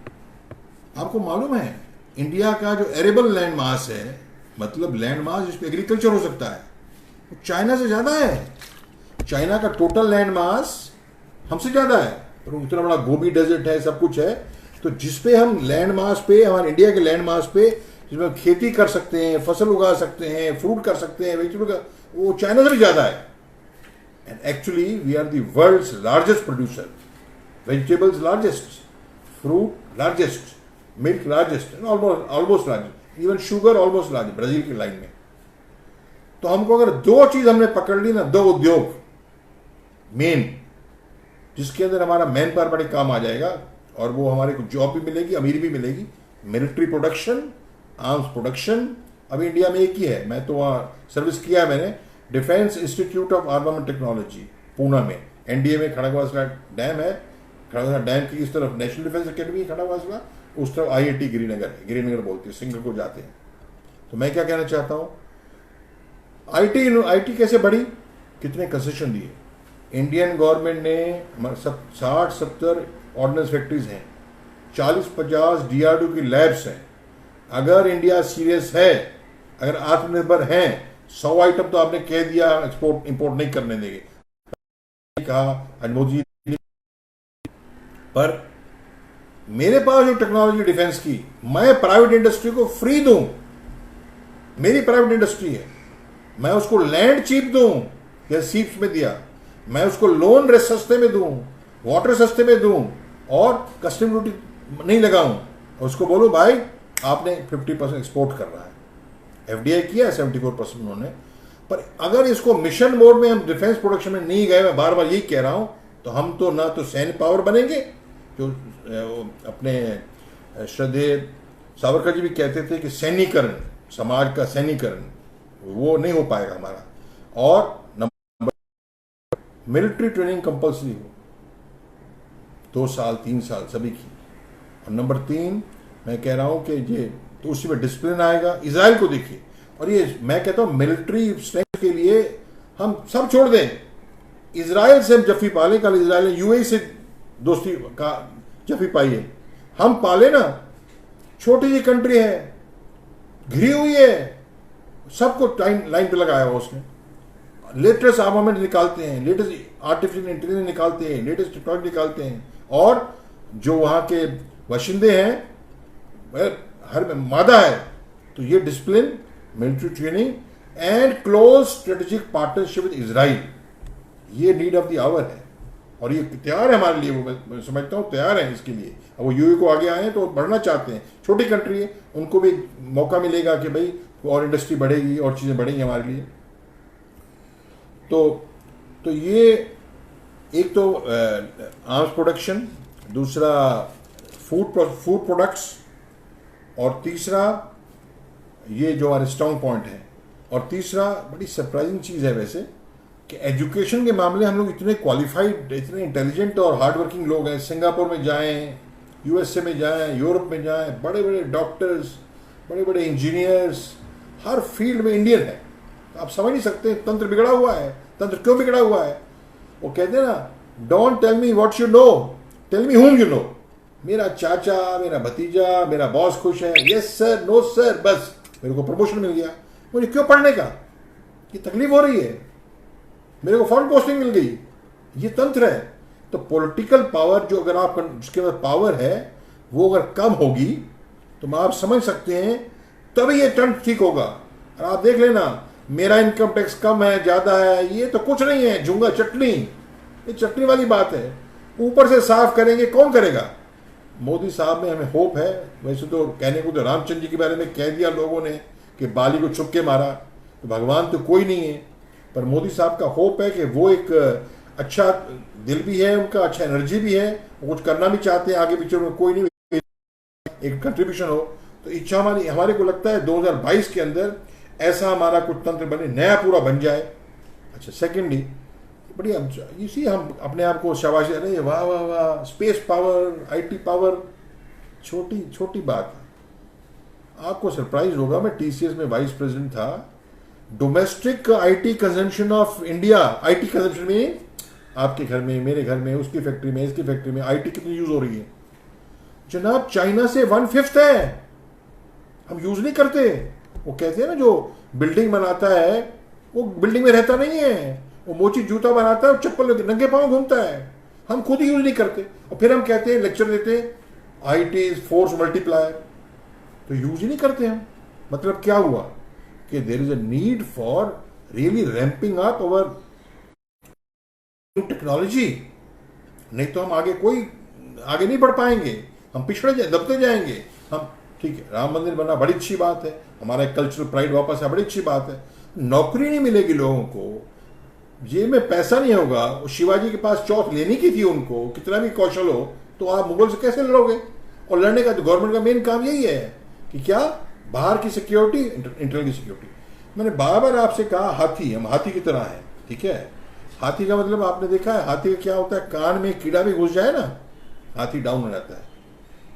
आपको मालूम है इंडिया का जो एरेबल लैंड मास है, मतलब लैंड मास जिस पे एग्रीकल्चर हो सकता है, वो चाइना से ज्यादा है। चाइना का टोटल लैंड मास हमसे ज्यादा है, और इतना बड़ा गोबी डेजर्ट है, सब कुछ है। तो जिसपे हम लैंड मास पे, हमारे इंडिया के लैंड मास पे जिसमें हम खेती कर सकते हैं, फसल उगा सकते हैं, फ्रूट कर सकते हैं, वेजिटेबल का, वो चाइना से भी ज्यादा है। And actually we are the world's largest producer, vegetables largest, fruit largest, milk largest, almost largest, even sugar almost largest, Brazil की लाइन में। तो हमको अगर दो चीज हमने पकड़ ली ना, दो उद्योग मेन, जिसके अंदर हमारा मैन पावर बड़े काम आ जाएगा, और वो हमारे को जॉब भी मिलेगी, अमीर भी मिलेगी। मिलिट्री प्रोडक्शन, आर्म्स प्रोडक्शन अभी इंडिया में एक ही है, मैं तो वहाँ सर्विस किया है मैंने, defence institute of armament technology Poona में, एनडीए में खड़गवासला डैम है, खड़गवासला डैम की इस तरफ नेशनल डिफेंस अकेडमी है खड़गवासला, उस तरफ आईआईटी गिरिनगर है, गिरिनगर बोलती है, सिंगल को जाते हैं। तो मैं क्या कहना चाहता हूँ, आईटी कैसे बढ़ी, कितने कंसेशन दिए इंडियन गवर्नमेंट ने, 60-70 ऑर्डिनेंस फैक्ट्रीज हैं, 40-50 डीआरडीओ की लैब्स हैं। अगर इंडिया सीरियस है, अगर आत्मनिर्भर हैं, 100 आइटम तो आपने कह दिया एक्सपोर्ट इंपोर्ट नहीं करने देंगे, कहा आज मोदी जी। पर मेरे पास जो टेक्नोलॉजी डिफेंस की, मैं प्राइवेट इंडस्ट्री को फ्री दूं, मेरी प्राइवेट इंडस्ट्री है, मैं उसको लैंड चीप दूं, जैसे सीप्स में दिया, मैं उसको लोन सस्ते में दूं, वाटर सस्ते में दूं, और कस्टम ड्यूटी नहीं लगाऊं, उसको बोलूं भाई आपने 50% एक्सपोर्ट कर रहा है। एफडीआई किया 74% उन्होंने। पर अगर इसको मिशन मोड में हम डिफेंस प्रोडक्शन में नहीं गए, मैं बार बार यही कह रहा हूं, तो हम तो ना तो सैन्य पावर बनेंगे, जो अपने श्रद्धेय सावरकर जी भी कहते थे कि सैन्यकरण, समाज का सैन्यकरण, वो नहीं हो पाएगा हमारा। और नंबर, मिलिट्री ट्रेनिंग कंपल्सरी हो, 2 साल 3 साल सभी की। और नंबर 3 मैं कह रहा हूं कि ये तो उसी में डिसिप्लिन आएगा। इजराइल को देखिए, और ये मैं कहता हूं मिलिट्री स्ट्रेंथ के लिए हम सब छोड़ दें, इजराइल से हम जफ्फी पाले। कल इजराइल ने यूएई से दोस्ती का जफ्फी पाई है, हम पाले ना। छोटी सी कंट्री है, घिरी हुई है, सबको लाइन पे लगाया हुआ उसने। लेटेस्ट आर्मामेंट निकालते हैं, लेटेस्ट आर्टिफिशियल इंटेलिजेंस निकालते हैं, लेटेस्ट टेक्नोलॉजी निकालते हैं, और जो वहां के बाशिंदे हैं हर में मादा है। तो ये discipline, military training and close strategic partnership with Israel, ये नीड ऑफ द आवर है, और ये तैयार है हमारे लिए, वो मैं समझता हूँ तैयार है इसके लिए। अब वो यूए को आगे आए हैं तो बढ़ना चाहते हैं, छोटी कंट्री है, उनको भी मौका मिलेगा कि भाई और इंडस्ट्री बढ़ेगी और चीज़ें बढ़ेंगी हमारे लिए। तो ये एक तो आर्म्स प्रोडक्शन, दूसरा फूड प्रोडक्ट्स, और तीसरा ये जो हमारे स्ट्रॉन्ग पॉइंट है, और तीसरा बड़ी सरप्राइजिंग चीज़ है वैसे कि एजुकेशन के मामले हम लोग इतने क्वालिफाइड, इतने इंटेलिजेंट और हार्ड वर्किंग लोग हैं। सिंगापुर में जाएं, यूएसए में जाएं, यूरोप में जाएं, बड़े बड़े डॉक्टर्स, बड़े बड़े इंजीनियर्स, हर फील्ड में इंडियन है। तो आप समझ नहीं सकते तंत्र बिगड़ा हुआ है। तंत्र क्यों बिगड़ा हुआ है? वो कहते हैं ना, don't tell me what you know, tell me whom you no. मेरा चाचा, मेरा भतीजा, मेरा बॉस खुश है, यस सर, नो सर, बस मेरे को प्रमोशन मिल गया, मुझे क्यों पढ़ने का, ये तकलीफ हो रही है, मेरे को फॉरेन पोस्टिंग मिल गई, ये तंत्र है। तो पॉलिटिकल पावर जो अगर आप जिसके पास पावर है वो अगर कम होगी तो आप समझ सकते हैं तभी ये तंत्र ठीक होगा। और आप देख लेना, मेरा इनकम टैक्स कम है, ज्यादा है, ये तो कुछ नहीं है, झूंगा चटनी, ये चटनी वाली बात है। ऊपर से साफ करेंगे, कौन करेगा? मोदी साहब में हमें होप है। वैसे तो कहने को तो रामचंद्र जी के बारे में कह दिया लोगों ने कि बाली को छुप के मारा, तो भगवान तो कोई नहीं है, पर मोदी साहब का होप है कि वो एक अच्छा दिल भी है उनका, अच्छा एनर्जी भी है, वो कुछ करना भी चाहते हैं, आगे पीछे कोई नहीं, एक कंट्रीब्यूशन हो। तो इच्छा हमारे को लगता है 2022 के अंदर ऐसा हमारा कुछ तंत्र बने, नया पूरा बन जाए। अच्छा, सेकेंडली बड़ी इसी हम अपने आप को शाबाशी, अरे वाह वाह वाह, स्पेस पावर, आईटी पावर, छोटी छोटी बात है। आपको सरप्राइज होगा, मैं टीसीएस में वाइस प्रेसिडेंट था, domestic IT consumption of India, IT consumption में आपके घर में, मेरे घर में, उसकी फैक्ट्री में, इसकी फैक्ट्री में आईटी कितनी यूज हो रही है जनाब? चाइना से 1/5 है, हम यूज नहीं करते। वो कहते हैं ना, जो बिल्डिंग बनाता है वो बिल्डिंग में रहता नहीं है, वो मोची जूता बनाता है और चप्पल नंगे पांव घूमता है, हम खुद ही यूज नहीं करते। और फिर हम कहते हैं, लेक्चर देते हैं, आईटी इज फोर्स मल्टीप्लायर, तो यूज ही नहीं करते हम। मतलब क्या हुआ कि there is a need for really ramping up our technology, नहीं तो हम आगे नहीं बढ़ पाएंगे, हम पिछड़े दबते जाएंगे। हम ठीक है, राम मंदिर बना, बड़ी अच्छी बात है, हमारा कल्चरल प्राइड वापस है, बड़ी अच्छी बात है। नौकरी नहीं मिलेगी लोगों को, जेब में पैसा नहीं होगा। शिवाजी के पास चौथ लेने की थी उनको, कितना भी कौशल हो, तो आप मुगल से कैसे लड़ोगे? और लड़ने का तो गवर्नमेंट का मेन काम यही है कि क्या, बाहर की सिक्योरिटी, इंटरनल की सिक्योरिटी। मैंने बार बार आपसे कहा हाथी, हम हाथी की तरह हैं, ठीक है। हाथी का मतलब आपने देखा है, हाथी का क्या होता है, कान में कीड़ा भी घुस जाए ना, हाथी डाउन हो जाता है।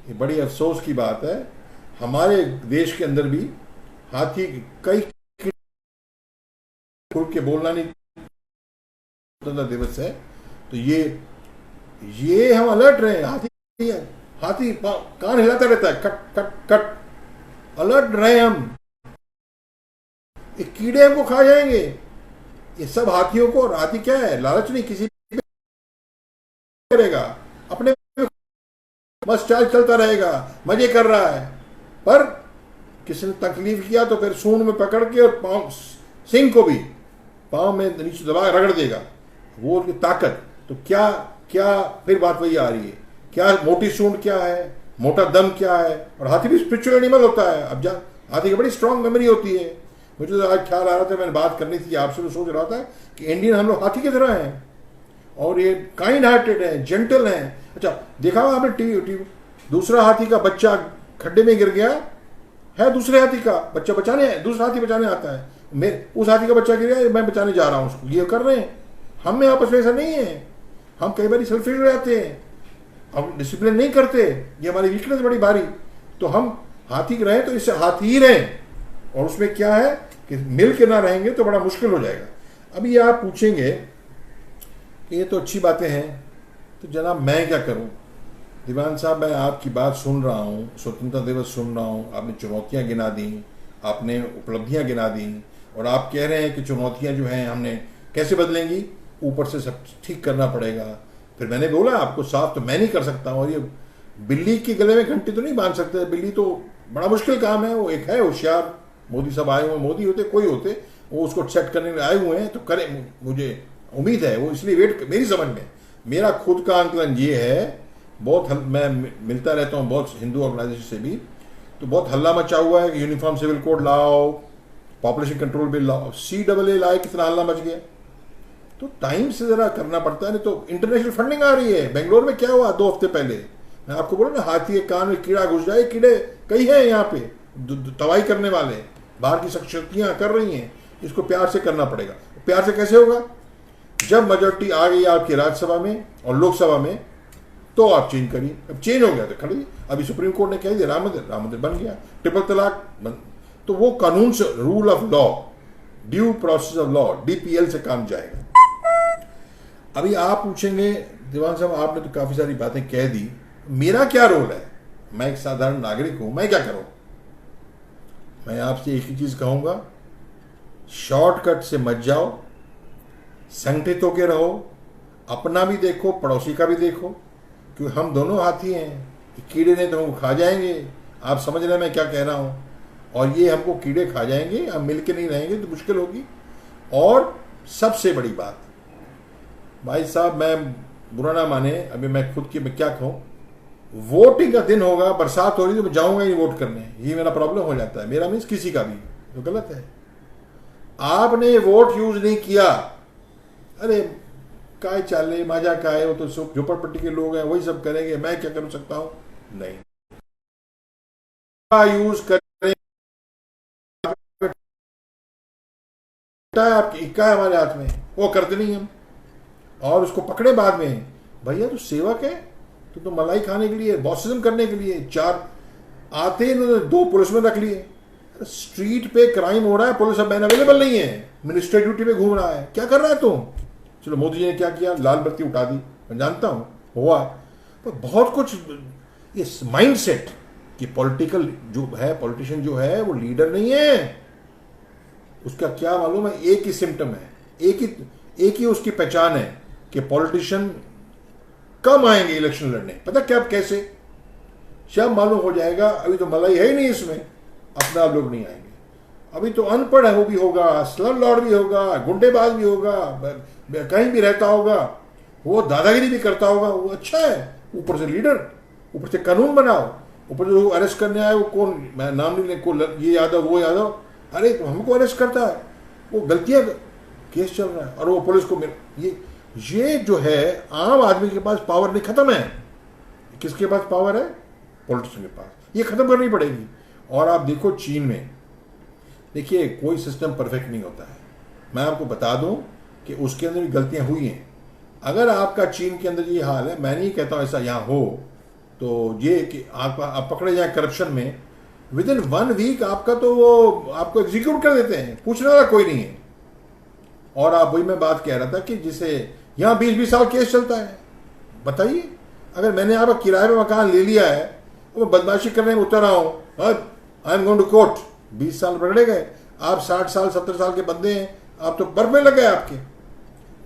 ये बड़ी अफसोस की बात है, हमारे देश के अंदर भी हाथी कई खुल के बोलना नहीं, स्वतंत्रता दिवस है तो ये हम अलर्ट रहे। हाथी हाथी कान हिलाता रहता है, कट कट कट, अलर्ट रहे हम, ये कीड़े हमको खा जाएंगे। ये सब हाथियों को, और हाथी क्या है, लालच नहीं किसी करेगा, अपने बस चाल चलता रहेगा, मजे कर रहा है। पर किसी ने तकलीफ किया तो फिर सूंड में पकड़ के और पांव, सिंह को भी पांव में नीचे दबा रगड़ देगा, वो उनकी ताकत। तो क्या क्या फिर बात वही आ रही है, क्या मोटी सूंड क्या है, मोटा दम क्या है। और हाथी भी स्पिरिचुअल एनिमल होता है। अब हाथी की बड़ी स्ट्रांग मेमोरी होती है। मुझे तो आज ख्याल आ रहा था, मैंने बात करनी थी आपसे, तो सोच रहा था कि इंडियन हम लोग हाथी की तरह हैं, और ये काइंड हार्टेड है, जेंटल है। अच्छा देखा आपने टीवी, दूसरा हाथी का बच्चा खड्डे में गिर गया है, दूसरे हाथी का बच्चा बचाने, दूसरा हाथी बचाने आता है, मैं उस हाथी का बच्चा गिर गया, मैं बचाने जा रहा हूं उसको, ये कर रहे हैं। हम में आपस में ऐसा नहीं है, हम कई बार सेल्फिश हो जाते हैं, हम डिसिप्लिन नहीं करते, ये हमारी वीकनेस बड़ी भारी। तो हम हाथी रहे तो इससे हाथी ही रहे, और उसमें क्या है कि मिल के ना रहेंगे तो बड़ा मुश्किल हो जाएगा। अभी आप पूछेंगे कि ये तो अच्छी बातें हैं, तो जनाब मैं क्या करूं? दीवान साहब, मैं आपकी बात सुन रहा हूं, स्वतंत्रता दिवस सुन रहा हूं, आपने चुनौतियां गिना दी, आपने उपलब्धियां गिना दी, और आप कह रहे हैं कि चुनौतियां जो हैं हमने कैसे बदलेंगी, ऊपर से सब ठीक करना पड़ेगा। फिर मैंने बोला आपको साफ, तो मैं नहीं कर सकता हूँ, और ये बिल्ली के गले में घंटी तो नहीं बांध सकते, बिल्ली तो बड़ा मुश्किल काम है। वो एक है होशियार, मोदी साहब आए हुए, मोदी होते कोई होते, वो उसको सेट करने में आए हुए हैं, तो करें, मुझे उम्मीद है वो, इसलिए वेट, मेरी समझ में, मेरा खुद का आंकलन ये है, बहुत मैं मिलता रहता हूँ बहुत हिंदू ऑर्गेनाइजेशन से भी, तो बहुत हल्ला मचा हुआ है कि यूनिफॉर्म सिविल कोड लाओ, पॉपुलेशन कंट्रोल बिल लाओ, CAA लाए, कितना हल्ला मच गया। तो टाइम से जरा करना पड़ता है, नहीं तो इंटरनेशनल फंडिंग आ रही है। बेंगलोर में क्या हुआ 2 हफ्ते पहले, मैं आपको बोला ना, हाथी के कान में कीड़ा घुस जाए, कीड़े कई हैं यहाँ पे दवाई करने वाले, बाहर की शक्तियां कर रही हैं, इसको प्यार से करना पड़ेगा। प्यार से कैसे होगा? जब मेजोरिटी आ गई आपकी राज्यसभा में और लोकसभा में, तो आप चेंज करिए। अब चेंज हो गया तो खड़िए। अभी सुप्रीम कोर्ट ने कह दिया राम मंदिर बन गया, ट्रिपल तलाक बन, तो वो कानून से, rule of law, due process of law, DPL से काम जाएगा। अभी आप पूछेंगे दीवान साहब, आपने तो काफी सारी बातें कह दी, मेरा क्या रोल है? मैं एक साधारण नागरिक हूं, मैं क्या करूं? मैं आपसे एक ही चीज कहूंगा, शॉर्टकट से मत जाओ, संगठित होकर रहो, अपना भी देखो, पड़ोसी का भी देखो, क्योंकि हम दोनों हाथी हैं। कीड़े ने तो हमको खा जाएंगे, आप समझ रहे हैं मैं क्या कह रहा हूं, और ये हमको कीड़े खा जाएंगे, हम मिलके नहीं रहेंगे तो मुश्किल होगी। और सबसे बड़ी बात, भाई साहब मैं बुरा ना माने, अभी मैं खुद की मैं क्या कहूं, वोटिंग का दिन होगा, बरसात हो रही तो मैं जाऊंगा ही वोट करने, ये मेरा प्रॉब्लम हो जाता है, मेरा मीन्स किसी का भी, तो गलत है। आपने वोट यूज नहीं किया, अरे काय चाले माजा का है, वो तो झोपड़पट्टी के लोग हैं, वही सब करेंगे, मैं क्या कर सकता हूं? नहीं, यूज करें, आपकी इक्का है हमारे हाथ में, वो करते नहीं हम, और उसको पकड़े बाद में। भैया तो सेवक है, तो मलाई खाने के लिए, बॉसिज्म करने के लिए 4 आते ही उन्होंने 2 पुलिस में रख लिए। स्ट्रीट पे क्राइम हो रहा है, पुलिस अब मैन अवेलेबल नहीं है, मिनिस्टर ड्यूटी पे घूम रहा है, क्या कर रहा है तुम? चलो मोदी जी ने क्या किया, लाल बत्ती उठा दी, मैं जानता हूं हुआ, पर बहुत कुछ ये माइंडसेट कि पॉलिटिकल जो है, पॉलिटिशियन जो है वो लीडर नहीं है, उसका क्या मालूम है, एक ही सिम्टम है, एक ही उसकी पहचान है कि पॉलिटिशियन कम आएंगे इलेक्शन लड़ने। पता क्या कैसे? शायद मालूम हो जाएगा, अभी तो मलाई है ही नहीं इसमें, अपना लोग नहीं आएंगे। अभी तो अनपढ़ है, वो भी होगा, स्लम लॉर्ड भी होगा, गुंडेबाज भी होगा, कहीं भी रहता होगा, वो दादागिरी भी करता होगा, वो अच्छा है, ऊपर से लीडर, ऊपर से कानून बनाओ, ऊपर से अरेस्ट करने आए वो कौन, मैं नाम नहीं ले, ये यादव वो यादव, अरे तो हमको अरेस्ट करता है, वो गलतियां, केस चल रहा है, और वो पुलिस को ये जो है आम आदमी के पास पावर नहीं, खत्म है, किसके पास पावर है? पॉलिटिशियन के पास। ये खत्म करनी पड़ेगी। और आप देखो चीन में, देखिए कोई सिस्टम परफेक्ट नहीं होता है। मैं आपको बता दूं कि उसके अंदर भी गलतियां हुई हैं। अगर आपका चीन के अंदर ये हाल है, मैं नहीं कहता हूं ऐसा यहां हो, तो ये कि आप पकड़े जाए करप्शन में, विद इन 1 वीक आपका तो वो आपको एग्जीक्यूट कर देते हैं, पूछने वाला कोई नहीं है। और आप वही मैं बात कह रहा था कि जिसे यहां 20-20 साल केस चलता है। बताइए, अगर मैंने आपका किराए पे मकान ले लिया है, वो बदमाशी करने में उतर रहा हूं, I am going to court, 20 साल पकड़े गए। आप 60 साल 70 साल के बंदे हैं, आप तो बर्फ में लग गए। आपके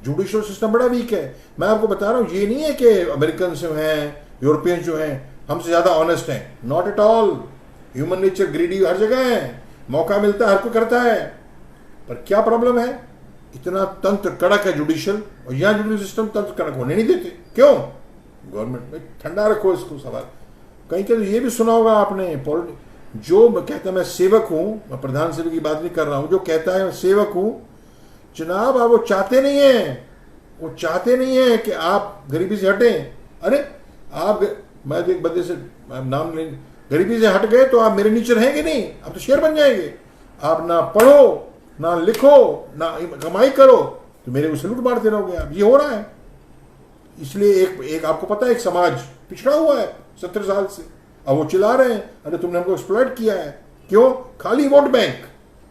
जुडिशियल सिस्टम बड़ा वीक है। मैं आपको बता रहा हूं, ये नहीं है कि अमेरिकन जो हैं, यूरोपियन जो हैं, हमसे ज्यादा ऑनेस्ट हैं। Not at all. Human nature greedy हर जगह है, मौका मिलता है हर कोई करता है। पर क्या प्रॉब्लम है? इतना तंत्र कड़क है जुडिशियल, और यहां जुडिशियल सिस्टम तंत्र कड़क होने नहीं देते। क्यों? गवर्नमेंट में ठंडा रखो इसको सवाल। कहीं कहीं ये भी सुना होगा आपने, जो कहता है मैं सेवक हूं, मैं प्रधान सेवक की बात नहीं कर रहा हूं, जो कहता है मैं सेवक हूं, जनाब आप वो चाहते नहीं है, वो चाहते नहीं है कि आप गरीबी से हटें। अरे आप, मैं तो एक बंदे से नाम नहीं, गरीबी से हट गए तो आप मेरे नीचे रहेंगे नहीं, आप तो शेर बन जाएंगे। आप ना पढ़ो, ना लिखो, ना कमाई करो, तो मेरे को सलूट मारते रहोगे आप। ये हो रहा है। इसलिए एक आपको पता है, एक समाज पिछड़ा हुआ है 70 साल से। अब वो चिल्ला रहे हैं, अरे तुमने हमको एक्सप्लॉइट किया है। क्यों? खाली वोट बैंक।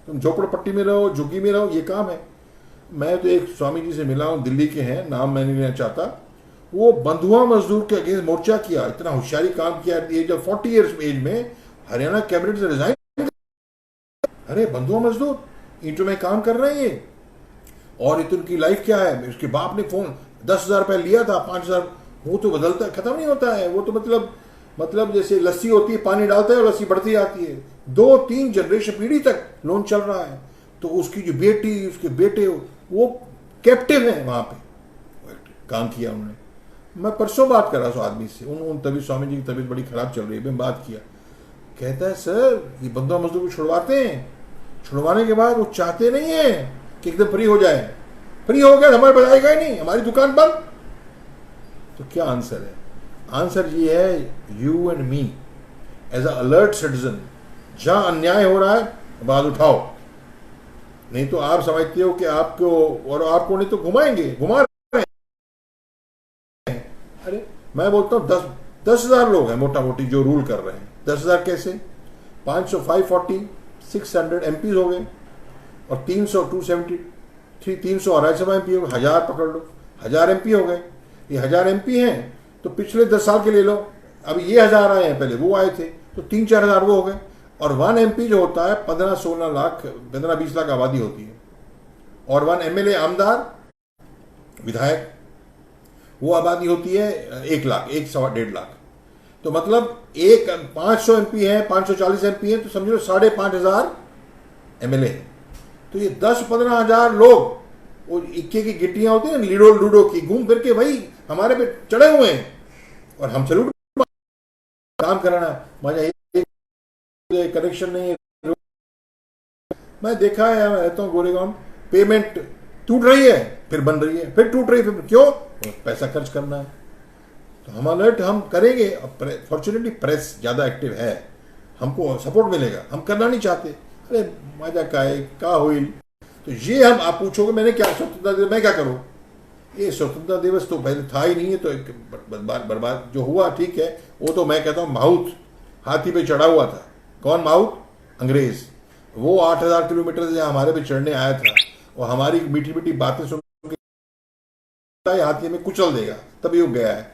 तुम झोपड़पट्टी में रहो, झुग्गी में रहो, ये काम है। मैं तो एक स्वामी जी से मिला हूं, दिल्ली के हैं, नाम मैं नहीं लेना चाहता। वो बंधुआ मजदूर के अगेंस्ट मोर्चा किया, इतना होशियारी काम किया। एज ऑफ 40 ईयर्स एज में हरियाणा कैबिनेट से रिजाइन। अरे बंधुआ मजदूर ईंटों में काम कर रहे हैं ये, और इतनी की लाइफ क्या है? उसके बाप ने फोन 10,000 रुपये लिया था, 5,000, वो तो बदलता खत्म नहीं होता है। वो तो मतलब जैसे लस्सी होती है, पानी डालता है और लस्सी बढ़ती आती है। 2-3 जनरेशन पीढ़ी तक लोन चल रहा है। तो उसकी जो बेटी, उसके बेटे, वो कैप्टिव है वहां पे। काम किया उन्होंने। मैं परसों बात कर रहा था आदमी से, उन तभी स्वामी जी की तबीयत बड़ी खराब चल रही है, मैं बात किया। कहता है सर ये बंधुआ मजदूर को छुड़वाते हैं, छुड़वाने के बाद वो चाहते नहीं है कि एकदम फ्री हो जाए। फ्री हो गया हमारे बजाएगा ही नहीं, हमारी दुकान बंद। तो क्या आंसर है? आंसर ये है, you and me as a alert citizen, जहां अन्याय हो रहा है आवाज उठाओ। नहीं तो आप समझते हो कि आपको, और आपको नहीं तो घुमा रहे हैं। अरे मैं बोलता हूं 10,000 लोग हैं मोटा मोटी जो रूल कर रहे हैं। 10,000 कैसे? 500, 540, 600 एमपीज हो गए, और 300, 273, 300 250 एमपी हो गए। 1000 पकड़ लो, 1000 एमपी हो गए। ये 1000 एमपी हैं तो पिछले 10 साल के ले लो। अब ये 1000 आए हैं, पहले वो आए थे, तो 3-4 हजार वो हो गए। और 1 एमपी जो होता है 15-16 लाख, 15-20 लाख आबादी होती है। और 1 एमएलए आमदार विधायक, वो आबादी होती है 1 लाख, 1-1.5 लाख। तो मतलब 500 एमपी है, 540 एमपी है, तो समझो 5,500 एमएलए। तो ये 10-15 हजार लोग, वो इक्के की गिट्टियां होती है लूडो की, घूम फिर के वही हमारे पे चढ़े हुए हैं, और हम सलूट काम कराना। मजा कनेक्शन नहीं है। मैं देखा है, मैं रहता हूँ गोरेगांव, पेमेंट टूट रही है, फिर बन रही है, फिर टूट रही है, फिर क्यों? पैसा खर्च करना है। तो हम अलर्ट हम करेंगे। फॉर्चुनेटली प्रेस ज्यादा एक्टिव है, हमको सपोर्ट मिलेगा। हम करना नहीं चाहते, अरे मजा का हुई। तो ये हम, आप पूछोगे मैंने क्या स्वतंत्रता दिवस, मैं क्या करूं? ये स्वतंत्रता दिवस तो पहले था ही नहीं है, तो एक बर्बाद जो हुआ, ठीक है। वो तो मैं कहता हूं माउथ हाथी पे चढ़ा हुआ था। कौन माउथ? अंग्रेज। वो 8,000 किलोमीटर से हमारे पे चढ़ने आया था, और हमारी मीठी मीठी बातें सुन के हाथी में कुचल देगा, तभी वो गया है।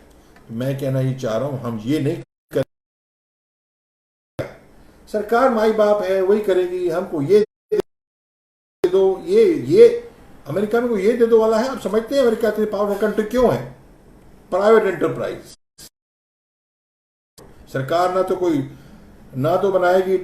मैं कहना ही चाह रहा हूं, हम ये नहीं कर, सरकार माई बाप है, वही करेगी। हमको ये दे दो, ये अमेरिका में को ये दे दो वाला है। आप समझते हैं अमेरिका इतनी पावरफुल कंट्री क्यों है? Private enterprise. सरकार ना तो बनाएगी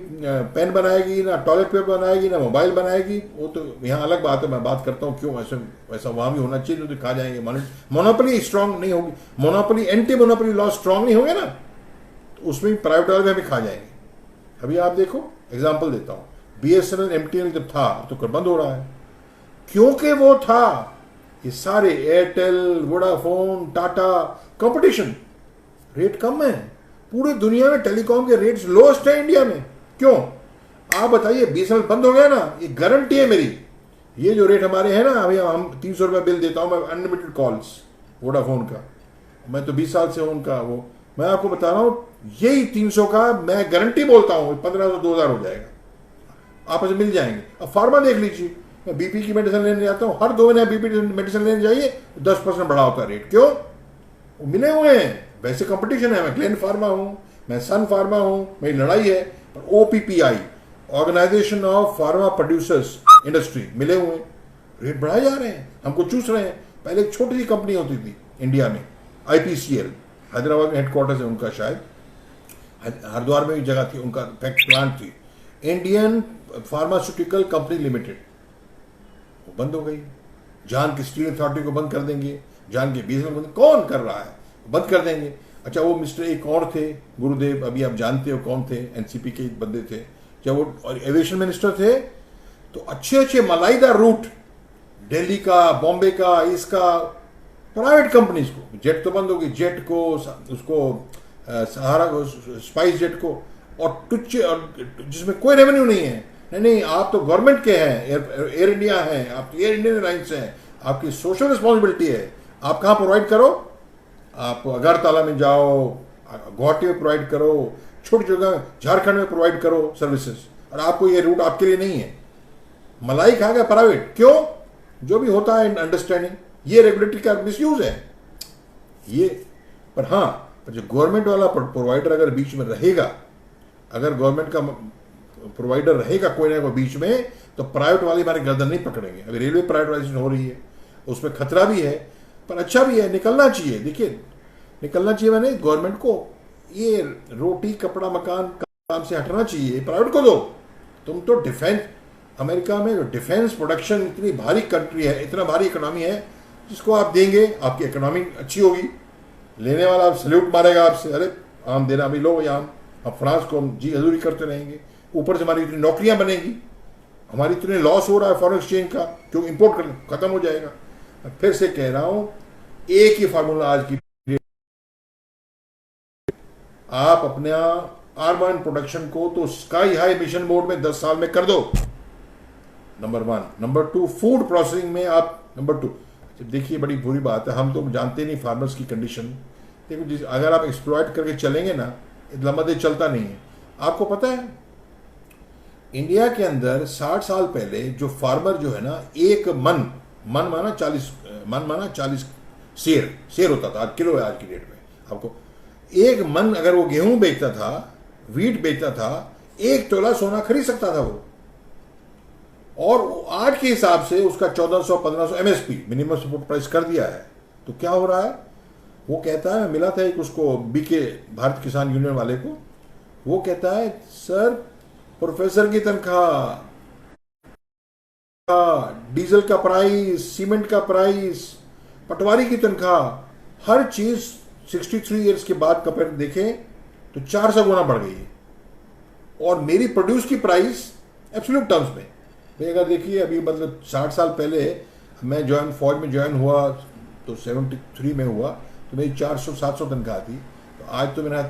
पेन बनाएगी, ना टॉयलेट पेपर बनाएगी, ना मोबाइल बनाएगी। वो तो यहाँ अलग बात है, मैं बात करता हूँ क्यों वैसा वहां भी होना चाहिए, तो खा जाएंगे। मोनोपोली स्ट्रांग नहीं होगी, monopoly anti monopoly law strong नहीं होंगे ना, तो उसमें भी प्राइवेट वाले भी खा जाएंगे। अभी आप देखो, एग्जाम्पल देता हूँ, BSNL MTNL जब था, तो बंद हो रहा है, क्योंकि वो था। ये सारे Airtel, Vodafone, Tata, competition, rate कम है। पूरी दुनिया में टेलीकॉम के रेट्स लोएस्ट है, इंडिया में क्यों? आप बताइए, बीएसएनएल बंद हो गया ना, ये गारंटी है मेरी। ये जो रेट हमारे हैं ना, अभी हम 300 रुपये बिल देता हूँ मैं, अनलिमिटेड कॉल्स वोडाफोन का, मैं तो 20 साल से हूँ उनका। वो मैं आपको बता रहा हूँ, यही 300 का मैं गारंटी बोलता हूँ 1500 2000 हो जाएगा, आपस में मिल जाएंगे। अब फार्मा देख लीजिए, मैं बीपी की मेडिसिन लेने जाता हूँ, हर 2 महीने बीपी मेडिसिन लेने जाइए 10% बढ़ा होता है रेट। क्यों? वो मिले हुए हैं, वैसे कंपटीशन है। मैं ग्लेन फार्मा हूँ, मैं सन फार्मा हूँ, मेरी लड़ाई है। पर OPPI, organisation of pharma producers industry, मिले हुए, रेट बढ़ाए जा रहे हैं, हमको चूस रहे हैं। पहले एक छोटी सी कंपनी होती थी इंडिया में, IPCL, हैदराबाद में हेडक्वार्टर्स है उनका, शायद हरिद्वार में भी जगह थी उनका, फैक्ट प्लांट थी, इंडियन फार्मास्यूटिकल कंपनी लिमिटेड, वो बंद हो गई। जान की स्टील अथॉरिटी को बंद कर देंगे, जान के BSNL बंद, कौन कर रहा है, बंद कर देंगे। अच्छा, वो मिस्टर एक और थे, गुरुदेव, अभी आप जानते हो कौन थे, NCP के बंदे थे, जब वो एविएशन मिनिस्टर थे तो अच्छे अच्छे मलाईदार रूट, दिल्ली का, बॉम्बे का, इसका, प्राइवेट कंपनीज को, जेट तो बंद होगी, जेट को, उसको सहारा को, स्पाइस जेट को, और टुच्चे, और जिसमें कोई रेवेन्यू नहीं है। नहीं, आप तो गवर्नमेंट के हैं, एयर इंडिया है, आप तो एयर इंडियन एयरलाइंस हैं, आपकी सोशल रिस्पॉन्सिबिलिटी है। आप कहाँ प्रोवाइड करो? आप अगरतला में जाओ, गुवाहाटी में प्रोवाइड करो, छोटी जगह झारखंड में प्रोवाइड करो सर्विसेज, और आपको ये रूट आपके लिए नहीं है। मलाई खा गया प्राइवेट, क्यों? जो भी होता है अंडरस्टैंडिंग, ये रेगुलेटरी का मिसयूज है ये। पर हाँ, पर जो गवर्नमेंट वाला प्रोवाइडर अगर बीच में रहेगा, अगर गवर्नमेंट का प्रोवाइडर रहेगा कोई ना कोई बीच में, तो प्राइवेट वाले हमारे गर्दन नहीं पकड़ेंगे। अभी रेलवे प्राइवेटाइजेशन हो रही है, उसमें खतरा भी है, पर अच्छा भी है, निकलना चाहिए। देखिए, निकलना चाहिए, मैंने गवर्नमेंट को ये रोटी कपड़ा मकान काम से हटना चाहिए, प्राइवेट को दो। तुम तो डिफेंस, अमेरिका में डिफेंस प्रोडक्शन इतनी भारी कंट्री है, इतना भारी इकोनॉमी है, जिसको आप देंगे आपकी इकोनॉमी अच्छी होगी, लेने वाला आप सल्यूट मारेगा आपसे, अरे आम देना, अभी लो आम, अब फ्रांस को हम जी हजूरी करते रहेंगे, ऊपर से हमारी इतनी नौकरियां बनेंगी, हमारी इतने लॉस हो रहा है फॉरेन एक्सचेंज का, क्यों इंपोर्ट कर खत्म हो जाएगा। मैं फिर से कह रहा हूं, एक ही फार्मूला आज की, आप अपने आर्मन प्रोडक्शन को तो स्काई हाई मिशन मोड में 10 साल में कर दो, नंबर 1। नंबर 2, फूड प्रोसेसिंग में आप, नंबर 2, देखिए बड़ी बुरी बात है, हम तो जानते नहीं फार्मर्स की कंडीशन। देखो, अगर आप एक्सप्लॉइट करके चलेंगे ना, लंबा देर चलता नहीं है। आपको पता है, इंडिया के अंदर 60 साल पहले जो फार्मर जो है ना, एक मन माना 40 शेर होता था, आज किलो है आज की डेट में। आपको एक मन अगर वो गेहूं बेचता था, वीट बेचता था, 1 तोला सोना खरीद सकता था वो, और आज के हिसाब से उसका 1400-1500 MSP, मिनिमम सपोर्ट प्राइस कर दिया है। तो क्या हो रहा है, वो कहता है, मिला था एक उसको BK, भारत किसान यूनियन वाले को, वो कहता है, सर प्रोफेसर की तनख्वाह, डीजल का प्राइस, सीमेंट का प्राइस, पटवारी की तनख्वाह, हर चीज 63 ईयर्स के बाद कंपेयर देखें तो 400 गुना बढ़ गई है। और मेरी प्रोड्यूस की प्राइस एब्सोल्यूट टर्म्स में, अगर देखिए, अभी मतलब 60 साल पहले मैं फौज में ज्वाइन हुआ तो 73 में हुआ, तो मेरी 400-700 तनख्वाह थी, तो आज तो मेरा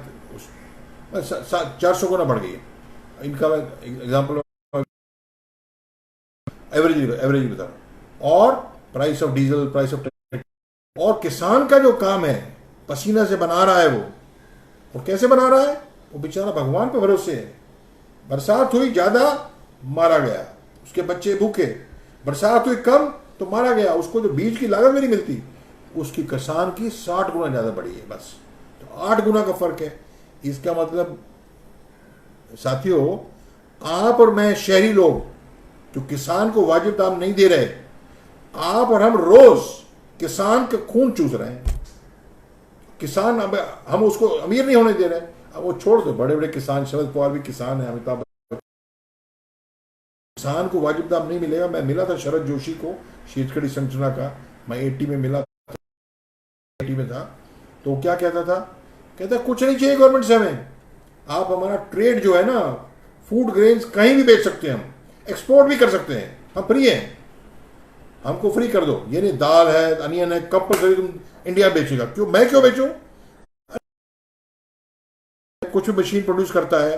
400 गुना बढ़ गई है। इनका एग्जाम्पल एवरेज बता रहा हूं। और price of diesel, price of, और किसान का जो काम है, पसीना से बना रहा है वो, और कैसे बना रहा है वो, बेचारा भगवान पे भरोसे है। बरसात हुई ज्यादा, मारा गया, उसके बच्चे भूखे, बरसात हुई कम तो मारा गया, उसको जो बीज की लागत भी नहीं मिलती, उसकी किसान की 60 गुना ज्यादा बढ़ी है, बस। तो 8 गुना का फर्क है। इसका मतलब साथियों, आप और मैं, शहरी लोग जो किसान को वाजिब दाम नहीं दे रहे, आप और हम रोज किसान का खून चूस रहे हैं। किसान, अब हम उसको अमीर नहीं होने दे रहे। अब वो छोड़ दो, बड़े बड़े किसान, शरद पवार भी किसान है, अमिताभ, किसान को वाजिब दाम नहीं मिलेगा। मैं मिला था शरद जोशी को, शीतकड़ी संरचना का, मैं 80 में मिला, 80 में था, तो क्या कहता था, कहता कुछ नहीं चाहिए गवर्नमेंट से हमें, आप हमारा ट्रेड जो है ना, फूड ग्रेन्स कहीं भी बेच सकते हैं, हम एक्सपोर्ट भी कर सकते हैं, हम फ्री हैं, हमको फ्री कर दो। ये नहीं दाल है, अनियन है, कंपल्सरी तुम इंडिया बेचेगा, क्यों, मैं क्यों बेचूं? कुछ भी मशीन प्रोड्यूस करता है,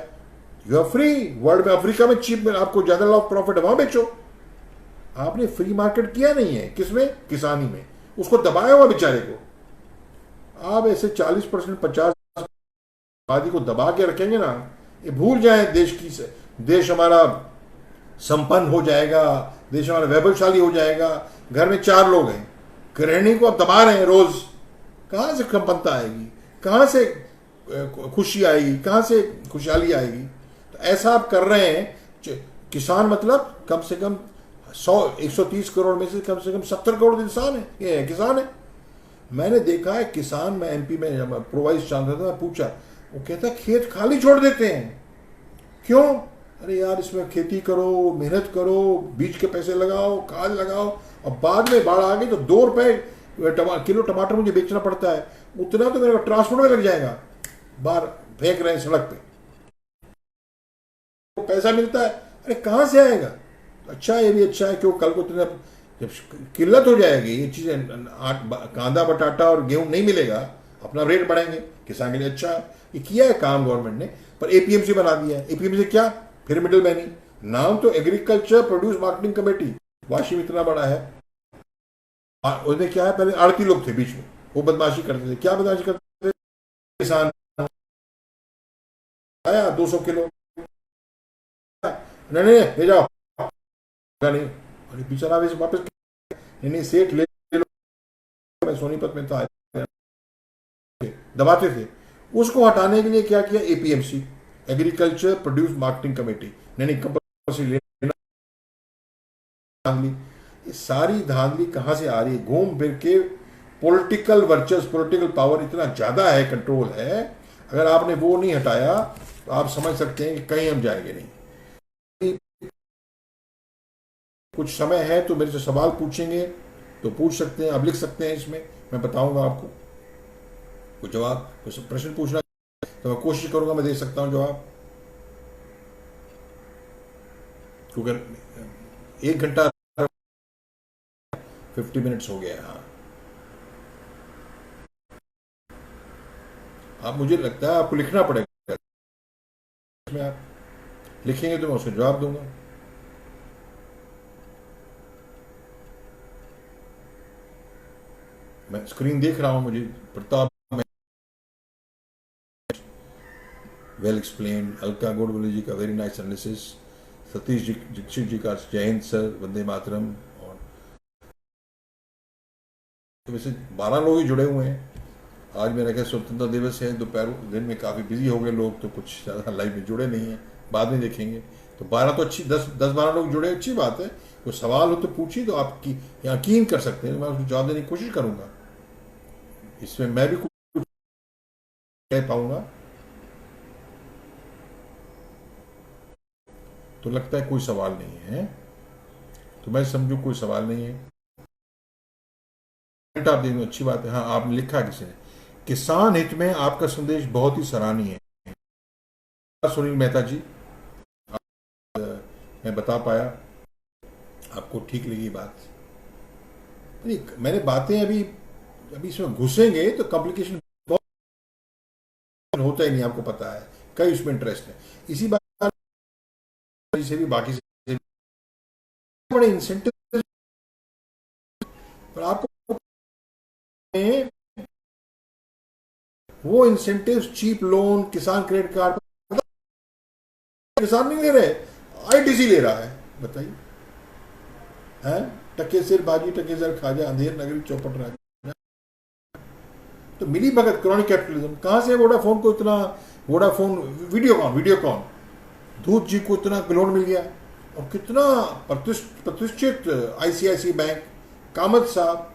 यू आर फ्री। वर्ल्ड में अफ्रीका में चीप में आपको ज्यादा लॉस प्रॉफिट है, वहां बेचो। आपने फ्री मार्केट किया नहीं है, किसमें? किसानी में। उसको दबाया हुआ बेचारे को। आप ऐसे 40% 50 आबादी को दबा के रखेंगे ना, ये भूल जाए देश हमारा संपन्न हो जाएगा, देश हमारा वैभवशाली हो जाएगा। घर में 4 लोग हैं, गृहिणी को आप दबा रहे हैं रोज, कहां से संपन्नता आएगी, कहां से खुशी आएगी, कहां से खुशहाली आएगी? तो ऐसा आप कर रहे हैं। किसान मतलब कम से कम 130 करोड़ में से कम 70 करोड़ इंसान है, ये किसान है। मैंने देखा है किसान, मैं एमपी में जब प्रो वाइस चांसलर था, पूछा, वो कहता खेत खाली छोड़ देते हैं। क्यों? अरे यार इसमें खेती करो, मेहनत करो, बीज के पैसे लगाओ, खाद लगाओ, और बाद में बाढ़ आ गई तो 2 रुपए किलो टमाटर मुझे बेचना पड़ता है, उतना तो मेरे ट्रांसपोर्ट में लग जाएगा। बाहर फेंक रहे हैं सड़क पे, तो पैसा मिलता है, अरे कहां से आएगा? अच्छा है, ये भी अच्छा है, क्यों कल को तुमने जब किल्लत हो जाएगी, ये चीजें कांदा बटाटा और गेहूं नहीं मिलेगा, अपना रेट बढ़ेंगे, किसान के लिए अच्छा है। ये किया है काम गवर्नमेंट ने, पर एपीएमसी बना दिया है। एपीएमसी क्या? फिर मिडिल मैन ही। नाम तो agriculture produce marketing committee, Washim इतना बड़ा है, उसमें क्या है, पहले आड़ती लोग थे बीच में, वो बदमाशी करते थे। क्या बदमाशी करते थे? किसान आया 200 किलो, नहीं ले जाओ, नहीं, अरे बेचारा वापस नहीं सेठ ले लो। मैं सोनीपत में था, दबाते थे। उसको हटाने के लिए क्या किया? APMC, agriculture produce marketing committee, नहीं कंपल्सरी लेना। ये सारी धांधली कहां से आ रही है? घूम फिर के पॉलिटिकल वर्चस्व, पॉलिटिकल पावर इतना ज्यादा है, कंट्रोल है। अगर आपने वो नहीं हटाया तो आप समझ सकते हैं कि कहीं हम जाएंगे नहीं। कुछ समय है तो मेरे से सवाल पूछेंगे तो पूछ सकते हैं, आप लिख सकते हैं, इसमें मैं बताऊंगा आपको। कुछ जवाब, कुछ प्रश्न पूछना तो मैं कोशिश करूंगा, मैं दे सकता हूं जवाब। क्योंकि 1 घंटा 50 मिनट्स हो गया। हाँ, आप, मुझे लगता है आपको लिखना पड़ेगा, इसमें आप लिखेंगे तो मैं उसका जवाब दूंगा। मैं स्क्रीन देख रहा हूं, मुझे प्रताप वेल एक्सप्लेन, अलका गोडबोले जी का very nice analysis, Satish Dixit ji का जय हिंद सर, वंदे मातरम। और तो वैसे 12 लोग ही जुड़े हुए हैं। आज मेरा क्या स्वतंत्रता दिवस है, दोपहर दिन में काफ़ी बिजी हो गए लोग, तो कुछ ज़्यादा लाइव में जुड़े नहीं हैं, बाद में देखेंगे। तो 12 तो अच्छी, 10-12 लोग जुड़े, अच्छी बात है। कोई सवाल हो तो पूछिए, तो आप यकीन कर सकते हैं, मैं उसको जवाब देने की कोशिश करूंगा। इसमें मैं भी कुछ कह पाऊंगा तो लगता है कोई सवाल नहीं है, तो मैं समझू कोई सवाल नहीं है। आप देंगे, अच्छी बात है। हाँ, आपने लिखा किसी ने, किसान हित में आपका संदेश बहुत ही सराहनीय है। सुनील मेहता जी, मैं बता पाया, आपको ठीक लगी बात? मैंने बातें अभी इसमें घुसेंगे तो कॉम्प्लिकेशन बहुत होता ही नहीं, आपको पता है, कई उसमें इंटरेस्ट है। इसी बात से भी बाकी से बड़े इंसेंटिव, पर आपको वो इंसेंटिव, चीप लोन, किसान क्रेडिट कार्ड, किसान नहीं ले रहे, आईटीसी ले रहा है। बताइए, हैं? टके सिर बाजी, टके सिर खाजा, अंधेर नगरी चौपट राजा। तो मिली भगत, क्रॉनिक कैपिटलिज्म कहां से? वोडाफोन को इतना, वोडाफोन, वीडियोकॉन धूत जी को इतना लोन मिल गया, और कितना प्रतिष्ठित आईसीआईसी बैंक, कामत साहब,